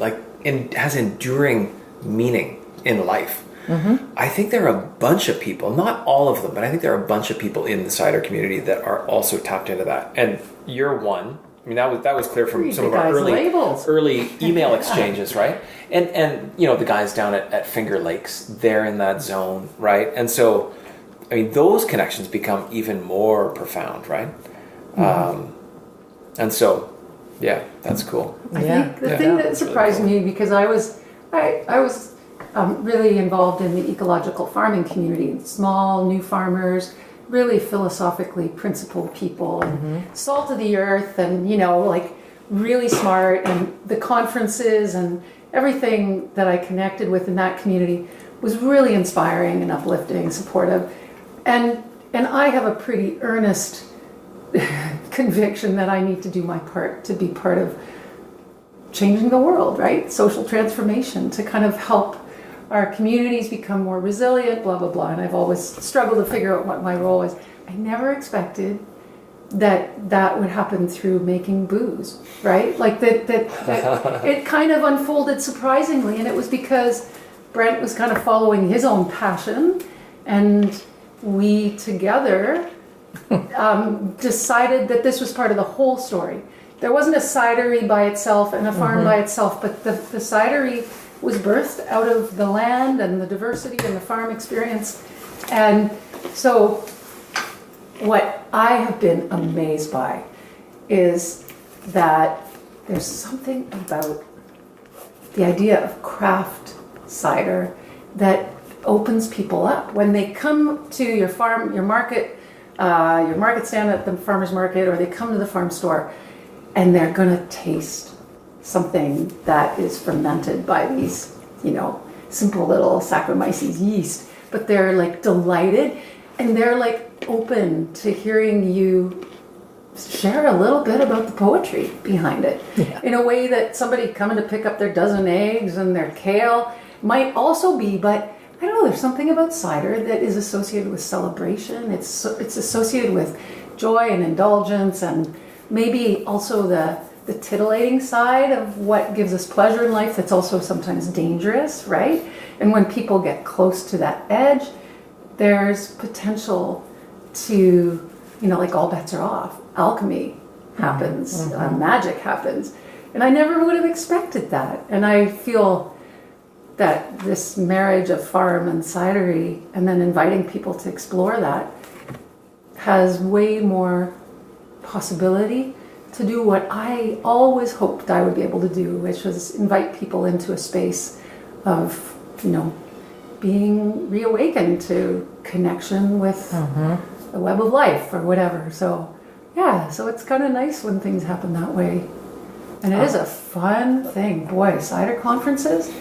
has enduring meaning in life. I think there are a bunch of people, not all of them, but I think there are a bunch of people in the cider community that are also tapped into that. And you're one. I mean, that was clear from some of our early email exchanges, right? And the guys down at Finger Lakes, they're in that zone, right? And so, I mean, those connections become even more profound, right? And so, that's cool. I think the thing that surprised me, because I was really involved in the ecological farming community, small new farmers, really philosophically principled people, and salt of the earth, and really smart, and the conferences and everything that I connected with in that community was really inspiring and uplifting, supportive, and I have a pretty earnest conviction that I need to do my part to be part of changing the world, right? Social transformation, to kind of help our communities become more resilient, blah, blah, blah. And I've always struggled to figure out what my role is. I never expected that would happen through making booze, right? Like that it kind of unfolded surprisingly. And it was because Brent was kind of following his own passion, and we together decided that this was part of the whole story. There wasn't a cidery by itself and a farm by itself, but the cidery was birthed out of the land and the diversity and the farm experience. And so what I have been amazed by is that there's something about the idea of craft cider that opens people up. When they come to your farm, your market stand at the farmer's market, or they come to the farm store, and they're going to taste something that is fermented by these, simple little Saccharomyces yeast, but they're delighted, and they're open to hearing you share a little bit about the poetry behind it, in a way that somebody coming to pick up their dozen eggs and their kale might also be. But I don't know, there's something about cider that is associated with celebration. It's associated with joy and indulgence, and maybe also the titillating side of what gives us pleasure in life that's also sometimes dangerous, right? And when people get close to that edge, there's potential to, like all bets are off. Alchemy happens, magic happens. And I never would have expected that. And I feel that this marriage of farm and cidery and then inviting people to explore that has way more possibility to do what I always hoped I would be able to do, which was invite people into a space of, being reawakened to connection with the web of life or whatever. So, so it's kind of nice when things happen that way. And it is a fun thing. Boy, cider conferences,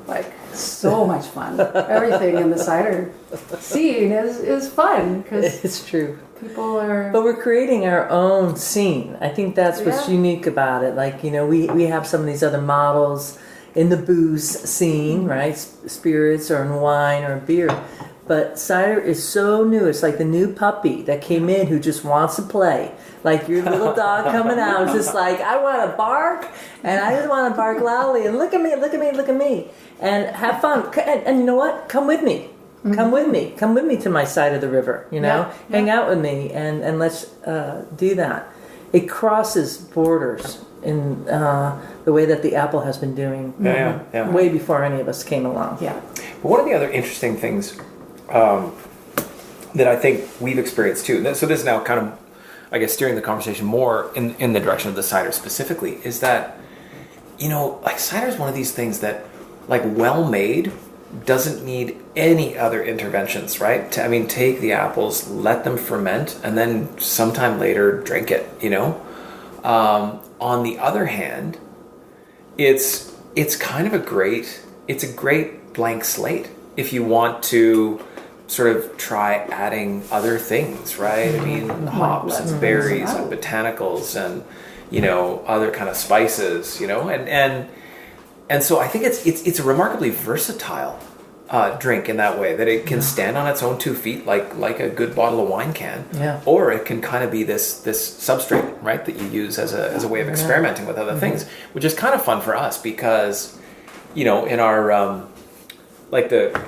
like so much fun. Everything in the cider scene is fun because It's true. people are... But we're creating our own scene. I think that's what's unique about it. Like, we have some of these other models in the booze scene, right? Spirits or in wine or beer. But cider is so new. It's like the new puppy that came in who just wants to play. Like your little dog coming out is just like, I want to bark, and I just want to bark loudly, and look at me, look at me, look at me, and have fun. And you know what? Come with me. Come with me. Come with me to my side of the river, Hang out with me, and let's do that. It crosses borders in the way that the apple has been doing way before any of us came along. Yeah. But one of the other interesting things that I think we've experienced too, so this is now kind of, I guess, steering the conversation more in the direction of the cider specifically, is that, like cider is one of these things that, like, well made, doesn't need any other interventions, right? Take the apples, let them ferment, and then sometime later drink it, On the other hand, it's kind of a great blank slate if you want to sort of try adding other things, right? Hops and berries and botanicals and, other kind of spices, and so I think it's a remarkably versatile drink in that way, that it can stand on its own 2 feet like a good bottle of wine can, or it can kind of be this substrate, right, that you use as a way of experimenting with other things, which is kind of fun for us because, in our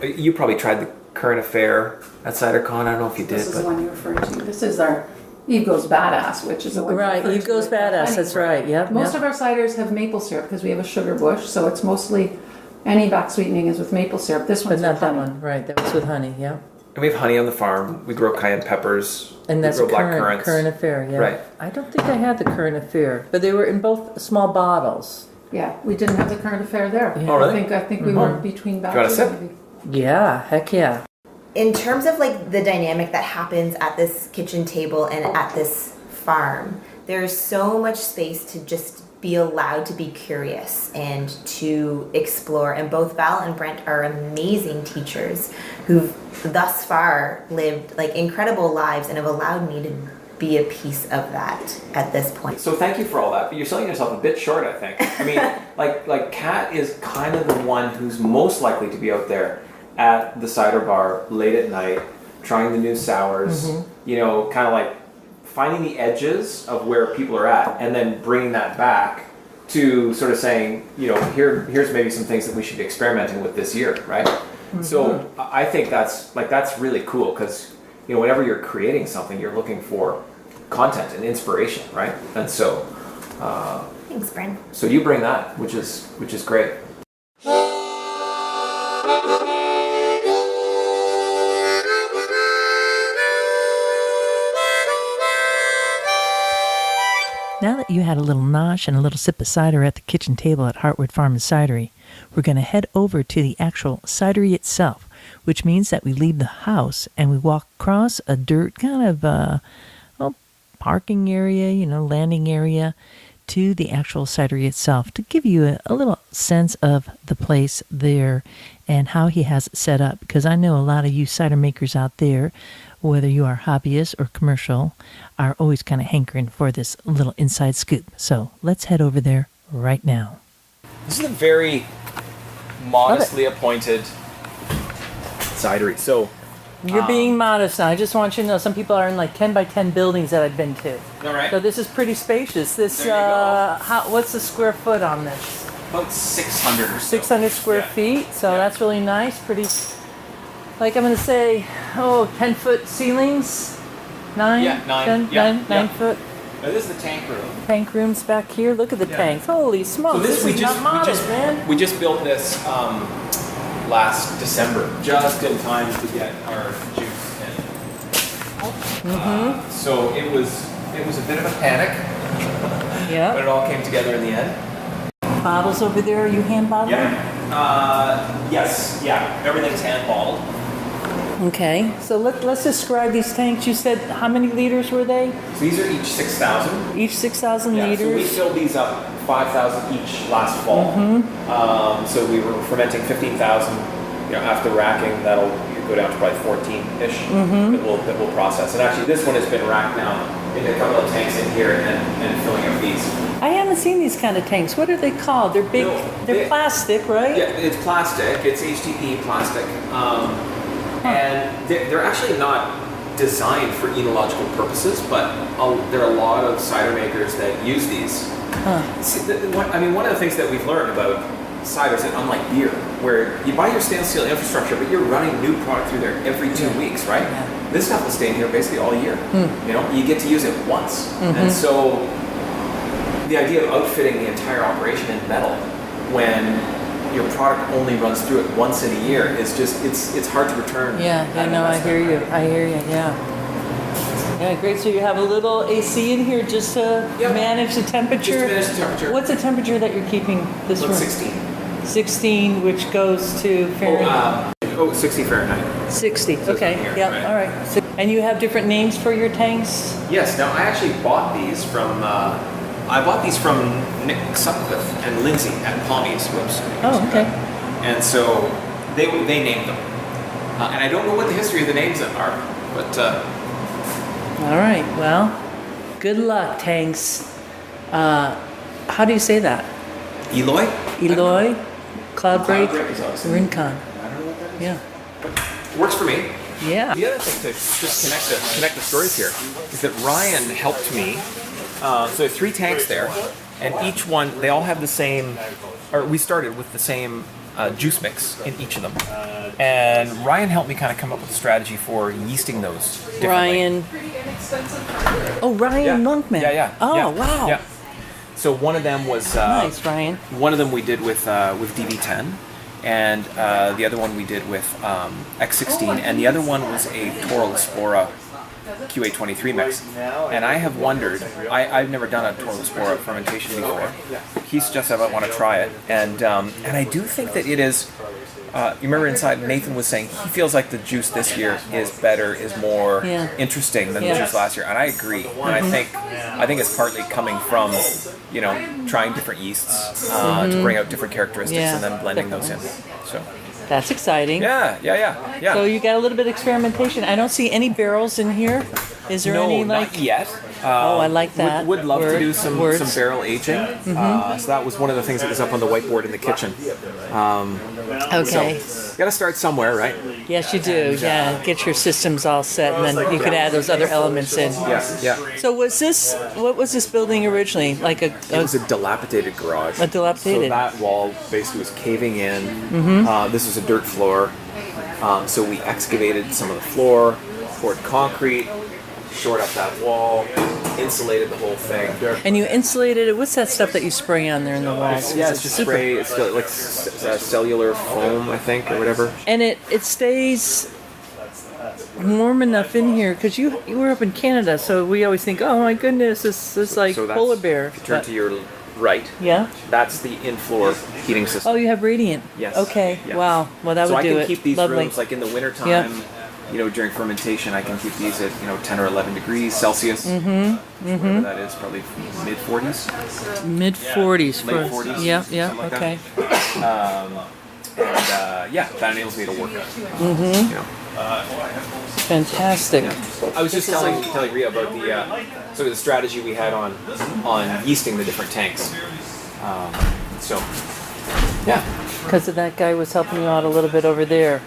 you probably tried the current affair at CiderCon. I don't know if you did. This is the one you're referring to. This is our Eve Goes Badass, which is the one. Right, Eve Goes Badass. That's right. Yep. Most of our ciders have maple syrup because we have a sugar bush, so it's mostly any back sweetening is with maple syrup. This one's but not with that honey. one. Right, that was with honey. Yeah. And we have honey on the farm. We grow cayenne peppers. And that's we grow current affair. Yeah. Right. I don't think I had the current affair, but they were in both small bottles. Yeah, we didn't have the current affair there. Yeah. Oh, really? I think we were between Do you want batches. a sip? Maybe. Yeah, heck yeah. In terms of like the dynamic that happens at this kitchen table and at this farm, there's so much space to just be allowed to be curious and to explore. And both Val and Brent are amazing teachers who've thus far lived like incredible lives and have allowed me to be a piece of that at this point. So thank you for all that, but you're selling yourself a bit short, I think. like Kat is kind of the one who's most likely to be out there at the cider bar late at night, trying the new sours, kind of like finding the edges of where people are at and then bringing that back to sort of saying, here's maybe some things that we should be experimenting with this year, right? So I think that's really cool because, whenever you're creating something, you're looking for content and inspiration, right? And so Thanks, Brent. So you bring that, which is great. Now that you had a little nosh and a little sip of cider at the kitchen table at Heartwood Farm and Cidery, we're going to head over to the actual cidery itself, which means that we leave the house and we walk across a dirt kind of parking area, landing area, to the actual cidery itself to give you a little sense of the place there and how he has it set up. Because I know a lot of you cider makers out there, whether you are hobbyist or commercial, are always kind of hankering for this little inside scoop. So let's head over there right now. This is a very modestly appointed cidery. So you're being modest now. I just want you to know some people are in like 10 by 10 buildings that I've been to. All right. So this is pretty spacious. This There you go. what's the square foot on this? About 600 or so. 600 square Yeah. feet. So that's really nice. Pretty, like I'm going to say, 10-foot ceilings. 9? Yeah, 9, 10, yeah, 9 yeah. foot Now, this is the tank room. tank rooms back here. Look at the tanks. Holy smokes, So this is not modest, man. we just built this last December, just in time to get our juice in. So it was a bit of a panic, but Yeah. it all came together in the end. Bottles over there, are you hand bottling? Yes. Yeah. Everything's hand bottled. Okay, so let's describe these tanks. You said how many liters were they? So these are each 6,000. Each 6,000 Yeah, so we liters. filled these up 5,000 each last fall. So we were fermenting 15,000. After racking, that'll go down to probably 14-ish that we'll process. And actually, this one has been racked now in a couple of tanks in here and filling up these. I haven't seen these kind of tanks. What are they called? They're big. No, they're plastic, right? Yeah, it's plastic. It's HDPE plastic. And they're actually not designed for enological purposes, but there are a lot of cider makers that use these. See, one of the things that we've learned about cider is that unlike beer, where you buy your stainless steel infrastructure, but you're running new product through there every 2 weeks, right? Yeah. This stuff will stay in here basically all year. You get to use it once. And so the idea of outfitting the entire operation in metal when your product only runs through it once in a year is just, it's hard to return. Yeah, no, I hear you. Yeah. Yeah, great. So you have a little AC in here just to manage the temperature? Just to manage the temperature. What's the temperature that you're keeping this room? 16. 16, which goes to Fahrenheit? 60 Fahrenheit. 60, okay. here, Yeah, right. all right. And you have different names for your tanks? Yes, now I actually bought these from Nick Sutcliffe and Lindsay at Palmies. Whoops. Oh, okay. And so they named them. And I don't know what the history of the names are, but All right, well, good luck, tanks. How do you say that? Eloy? Eloy, Cloudbreak, Cloudbreak is awesome. Rincon. I don't know what that is. Yeah. Works for me. Yeah. The other thing to just connect the stories here is that Ryan helped me. So there are 3 tanks there, and each one, they all have the same, or we started with the same juice mix in each of them. And Ryan helped me kind of come up with a strategy for yeasting those differently. Ryan. Oh, Ryan Monkman. Yeah. Oh, yeah, wow. Yeah. So one of them was Nice, Ryan. One of them we did with DV10, and the other one we did with X16, and the other one was a Toro La Spora QA23 mix. And I have wondered, I've never done a Toro La Spora fermentation before. He suggested I want to try it, and I do think that it is. You remember inside Nathan was saying he feels like the juice this year is better, is more interesting than the juice last year, and I agree. And I think it's partly coming from trying different yeasts to bring out different characteristics and then blending those in. So That's exciting. yeah. So you got a little bit of experimentation. I don't see any barrels in here. Is there any not yet. I like that. Would love to do some Words. barrel aging. So that was one of the things that was up on the whiteboard in the kitchen. Okay. So got to start somewhere, right? Yes, you do. Yeah, get your systems all set, and then you could add those other elements in. Yeah. So what was this building originally? Like It was a dilapidated garage. A dilapidated. So that wall basically was caving in. This was a dirt floor. So we excavated some of the floor, poured concrete, shored up that wall, insulated the whole thing. And you insulated it. What's that stuff that you spray on there in the walls? Yeah, it's just spray. It's like cellular foam, I think, or whatever. And it stays warm enough in here because you were up in Canada, so we always think, oh my goodness, this is like So that's, polar bear. if you turn to your right, Yeah. that's the in-floor heating system. Oh, you have radiant. Yes. Okay. Yeah. Wow. Well, that So would I do can it. keep these Lovely. rooms, like in the wintertime, Yeah. during fermentation, I can keep these at 10 or 11 degrees Celsius. Whatever that is, probably mid 40s. Mid 40s. Late 40s, Yeah. something like Okay. That enables me to work. Fantastic. I was just telling Rhea about the strategy we had on yeasting the different tanks. Because that guy was helping you out a little bit over there.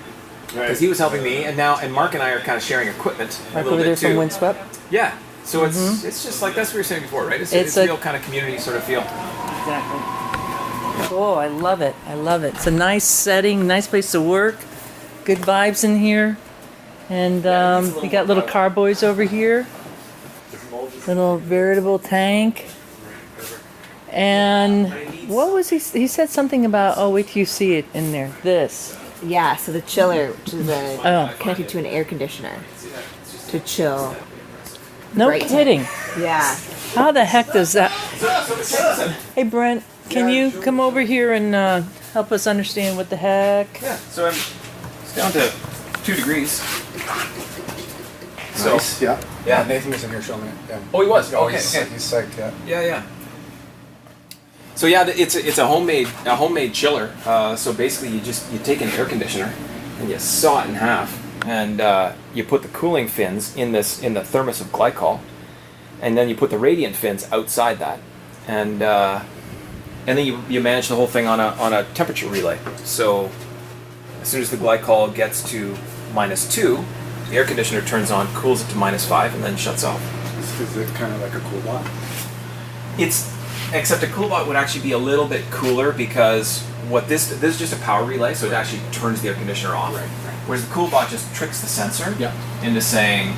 Because he was helping me, and Mark and I are kind of sharing equipment a Right little over there bit too. from Windswept. Yeah. So it's just like that's what we were saying before, right? It's a real kind of community sort of feel. Exactly. Oh, I love it. It's a nice setting, nice place to work. Good vibes in here. And we got little carboys over here. Little veritable tank. And what was he said something about, oh, wait till you see it in there. This. Yeah, so the chiller, which is connected to an air conditioner to chill. No Right. kidding. Yeah. How the heck does that... Hey, Brent, can you come over here and help us understand what the heck? Yeah, so it's down to 2 degrees. So, Nice. Yeah. yeah. Nathan was in here showing me it. Yeah. Oh, he was? Oh, Okay, he's, okay. he's psyched, yeah. Yeah. So yeah, it's a homemade chiller. So basically, you take an air conditioner and you saw it in half, and you put the cooling fins in the thermos of glycol, and then you put the radiant fins outside that, and then you manage the whole thing on a temperature relay. So as soon as the glycol gets to -2, the air conditioner turns on, cools it to -5, and then shuts off. Is it kind of like a cool bot? Except a CoolBot would actually be a little bit cooler because this is just a power relay, so it actually turns the air conditioner off. Right. Whereas the CoolBot just tricks the sensor Yeah. into saying,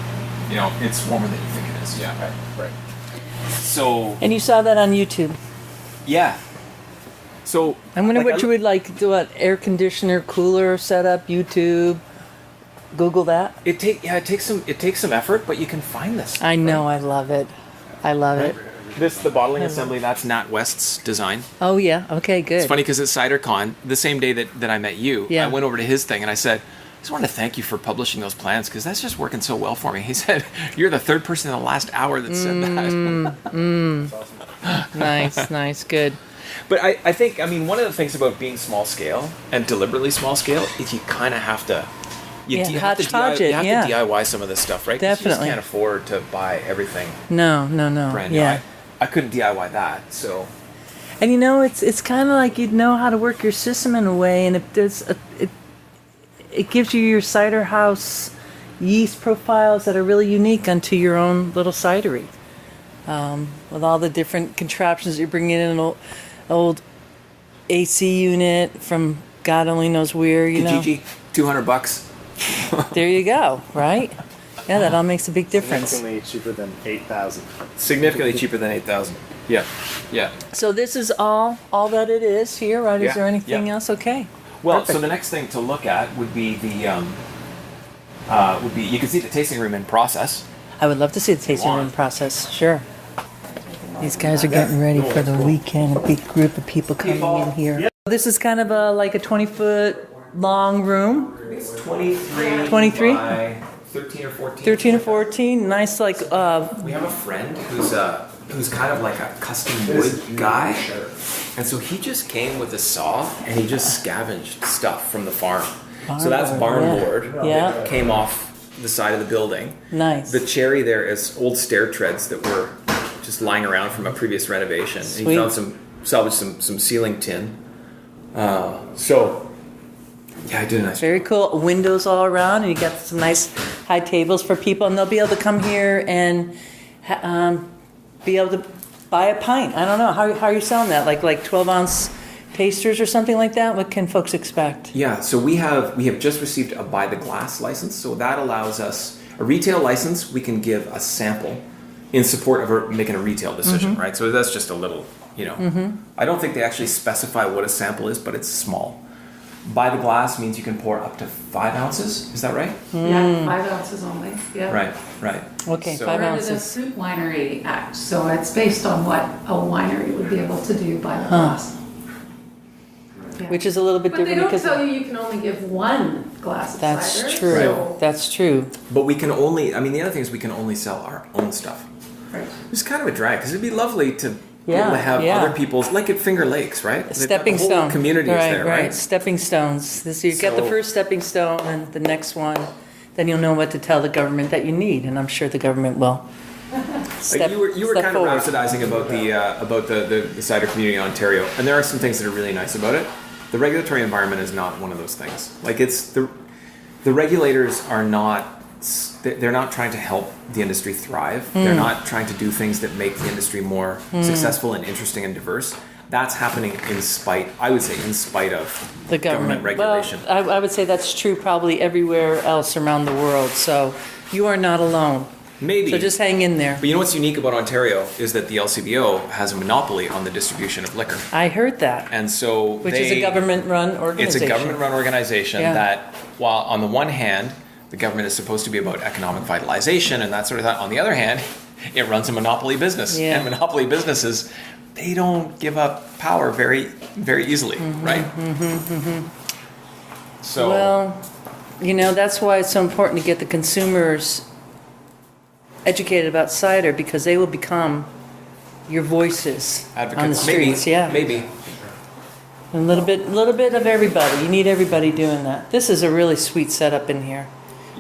it's warmer than you think it is. Yeah, right. So And you saw that on YouTube. yeah. So I wonder like, what you would like, do what, air conditioner, cooler setup, YouTube, Google that. It takes some effort, but you can find this. I know, I love it. I love it. The bottling assembly, that's Nat West's design. Oh yeah, okay, good. It's funny because at CiderCon, the same day that I met you, Yeah. I went over to his thing and I said, I just wanted to thank you for publishing those plans because that's just working so well for me. He said, you're the third person in the last hour that said that. Nice, good. But I think, one of the things about being small scale and deliberately small scale is you kind of have to... You have to DIY some of this stuff, right? 'Cause Definitely. you just can't afford to buy everything No. brand new. Yeah. I couldn't DIY that, so... And it's kind of like you'd know how to work your system in a way, and if there's it gives you your cider house yeast profiles that are really unique unto your own little cidery, with all the different contraptions you're bringing in, an old AC unit from God only knows where, Kijiji, $200. There you go, right? Yeah, that all makes a big difference. Significantly cheaper than 8,000. Significantly cheaper than 8,000. Yeah. So this is all that it is here, right? Yeah, Is there anything yeah. else? Okay. Well, Perfect. so the next thing to look at would be you can see the tasting room in process. I would love to see the tasting room process. Sure. These guys are getting ready for the weekend. A big group of people coming in here. This is kind of like a 20-foot long room. It's 23. 23? By 13 or 14. 13 or 14. Nice, like, We have a friend who's kind of like a custom wood guy, and so he just came with a saw and he just scavenged stuff from the farm. So that's barn board Yeah. that came off the side of the building. nice. The cherry there is old stair treads that were just lying around from a previous renovation. And Sweet. he found salvaged some ceiling tin. Yeah, I did a nice. Very cool. Windows all around, and you got some nice high tables for people, and they'll be able to come here and be able to buy a pint. I don't know. How are you selling that? Like 12-ounce tasters or something like that? What can folks expect? Yeah, so we have just received a buy the glass license, so that allows us a retail license. We can give a sample in support of making a retail decision, right? So that's just a little, I don't think they actually specify what a sample is, but it's small. Buy the glass means you can pour up to 5 ounces. Is that right? Yeah, 5 ounces only. Yeah. Right. Okay, So- 5 We're under the ounces. Fruit Winery Act, so it's based on what a winery would be able to do by the glass. Yeah. Which is a little bit But they different don't because tell you can only give one glass of that's cider. true. So, That's true. But we can only, the other thing is we can only sell our own stuff. right. It's kind of a drag because it'd be lovely to be Yeah, able to have yeah. other people's, like at Finger Lakes, right? They've got Stepping the whole stone. community is there, right? Stepping stones. You get the So- first stepping stone, and the next one, then you'll know what to tell the government that you need, and I'm sure the government will. Like you were step kind forward. of rhapsodizing about the cider community in Ontario, and there are some things that are really nice about it. The regulatory environment is not one of those things. Like it's the regulators are not. They're not trying to help the industry thrive. They're not trying to do things that make the industry more successful and interesting and diverse. that's happening in spite of The government regulation. Well, I would say that's true probably everywhere else around the world. So you are not alone. Maybe. So just hang in there. But you know what's unique about Ontario is that the LCBO has a monopoly on the distribution of liquor. I heard that. And so Which is a government-run organization. It's a government-run organization Yeah. that, while on the one hand, the government is supposed to be about economic vitalization and that sort of thing, on the other hand, it runs a monopoly business. Yeah. And monopoly businesses, they don't give up power very, very easily, right? So, Well, you know, that's why it's so important to get the consumers educated about cider, because they will become your voices advocates, on the streets. maybe. A little bit of everybody. You need everybody doing that. This is a really sweet setup in here.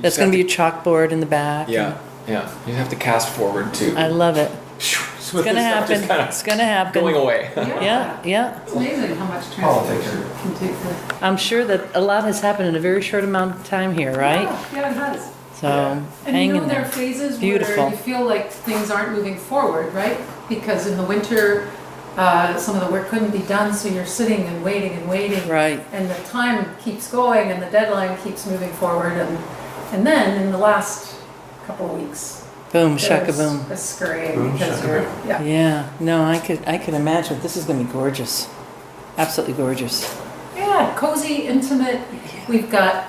That's going to be your chalkbord in the back. Yeah. You have to cast forward too. I love it. It's It's gonna happen. It's gonna happen. Going away. Yeah. It's amazing how much transportation can take this. I'm sure that a lot has happened in a very short amount of time here, right? Yeah, it has. So And hang you know in there are there. phases Beautiful. where you feel like things aren't moving forward, right? Because in the winter, some of the work couldn't be done, so you're sitting and waiting. Right. And the time keeps going and the deadline keeps moving forward. And then in the last couple of weeks, Boom, there's shaka-boom. a scurrying because you're, yeah. Yeah. No, I could imagine. This is gonna be gorgeous. Absolutely gorgeous. Yeah, cozy, intimate. We've got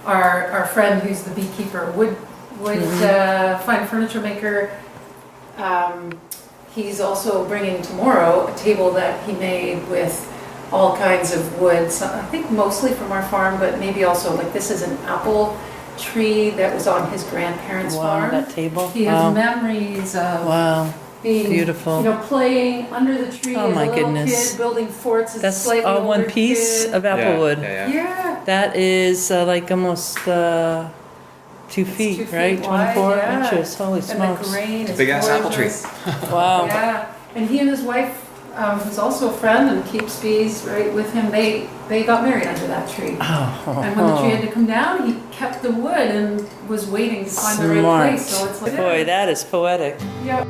our friend who's the beekeeper, wood fine furniture maker. He's also bringing tomorrow a table that he made with all kinds of wood. So I think mostly from our farm, but maybe also like this is an apple tree that was on his grandparents' Wow, farm. that table. He has memories of Wow. being Beautiful. playing under the tree Oh as my a little goodness. kid, building forts as a That's slightly all one older piece kid. of apple wood. Yeah. That is like almost 2 feet, 2 feet right? wide, 24 yeah. inches. Holy And the smokes. grain is Big ass apple tree. gorgeous. Wow. Yeah, and he and his wife, who's also a friend and keeps bees right with him, they got married under that tree. Oh, And when the tree had to come down, he kept the wood and was waiting to find the right Smart. place. So it's like, Boy, that is poetic. yeah.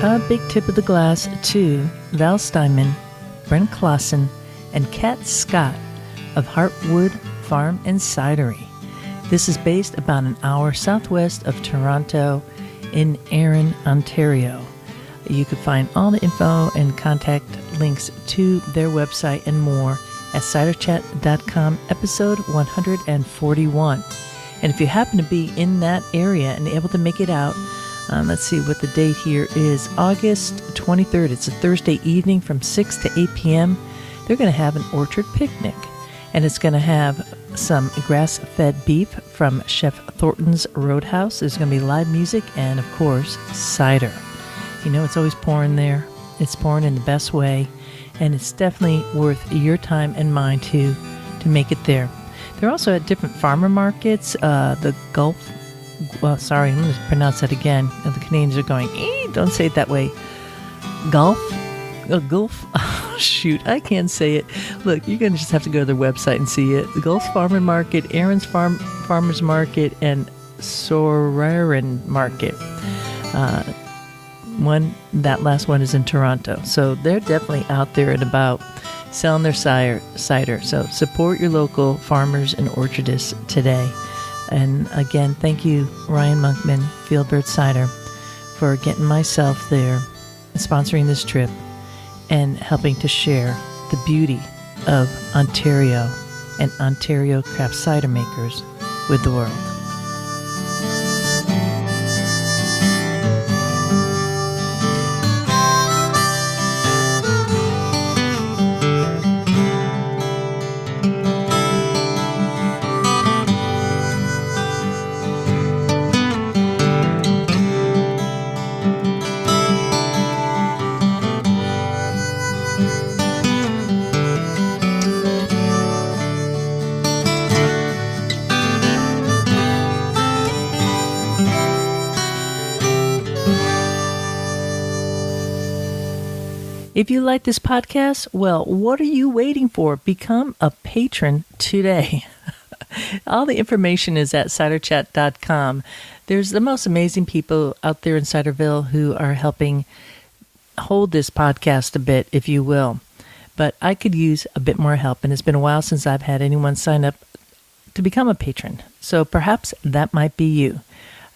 A big tip of the glass to Val Steinmann, Brent Klassen, and Kat Scott of Heartwood Farm and Cidery. This is based about an hour southwest of Toronto in Erin, Ontario. You can find all the info and contact links to their website and more at ciderchat.com, episode 141. And if you happen to be in that area and able to make it out, let's see what the date here is. August 23rd. It's a Thursday evening from 6 to 8 p.m. They're going to have an orchard picnic. And it's going to have some grass-fed beef from Chef Thornton's Roadhouse. There's going to be live music and, of course, cider. You know, it's always pouring there. It's pouring in the best way. And it's definitely worth your time and mine to make it there. They're also at different farmer markets. The Gulf... Well, sorry, I'm going to pronounce that again. The Canadians are going, don't say it that way. Gulf? Gulf? Oh, shoot, I can't say it. Look, you're going to just have to go to their website and see it. The Gulf Farmer Market, Aaron's Farmers Market, and Soraren Market. That last one is in Toronto. So they're definitely out there and about selling their cider. So support your local farmers and orchardists today. And again, thank you, Ryan Monkman, FieldBird Cider, for getting myself there, sponsoring this trip, and helping to share the beauty of Ontario and Ontario craft cider makers with the world. If you like this podcast, well, what are you waiting for? Become a patron today. All the information is at ciderchat.com. There's the most amazing people out there in Ciderville who are helping hold this podcast a bit, if you will. But I could use a bit more help, and it's been a while since I've had anyone sign up to become a patron. So perhaps that might be you.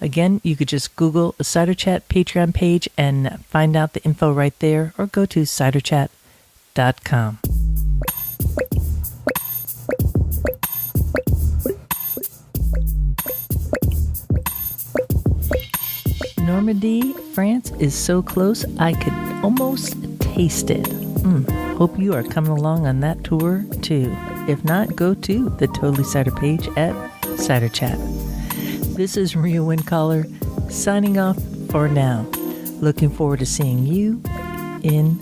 Again, you could just Google a Cider Chat Patreon page and find out the info right there, or go to ciderchat.com. Normandy, France is so close I could almost taste it. Hope you are coming along on that tour too. If not, go to the Totally Cider page at Cider Chat. This is Maria Windcaller signing off for now. Looking forward to seeing you in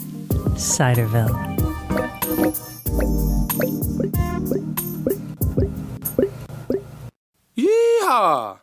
Ciderville. Yeehaw!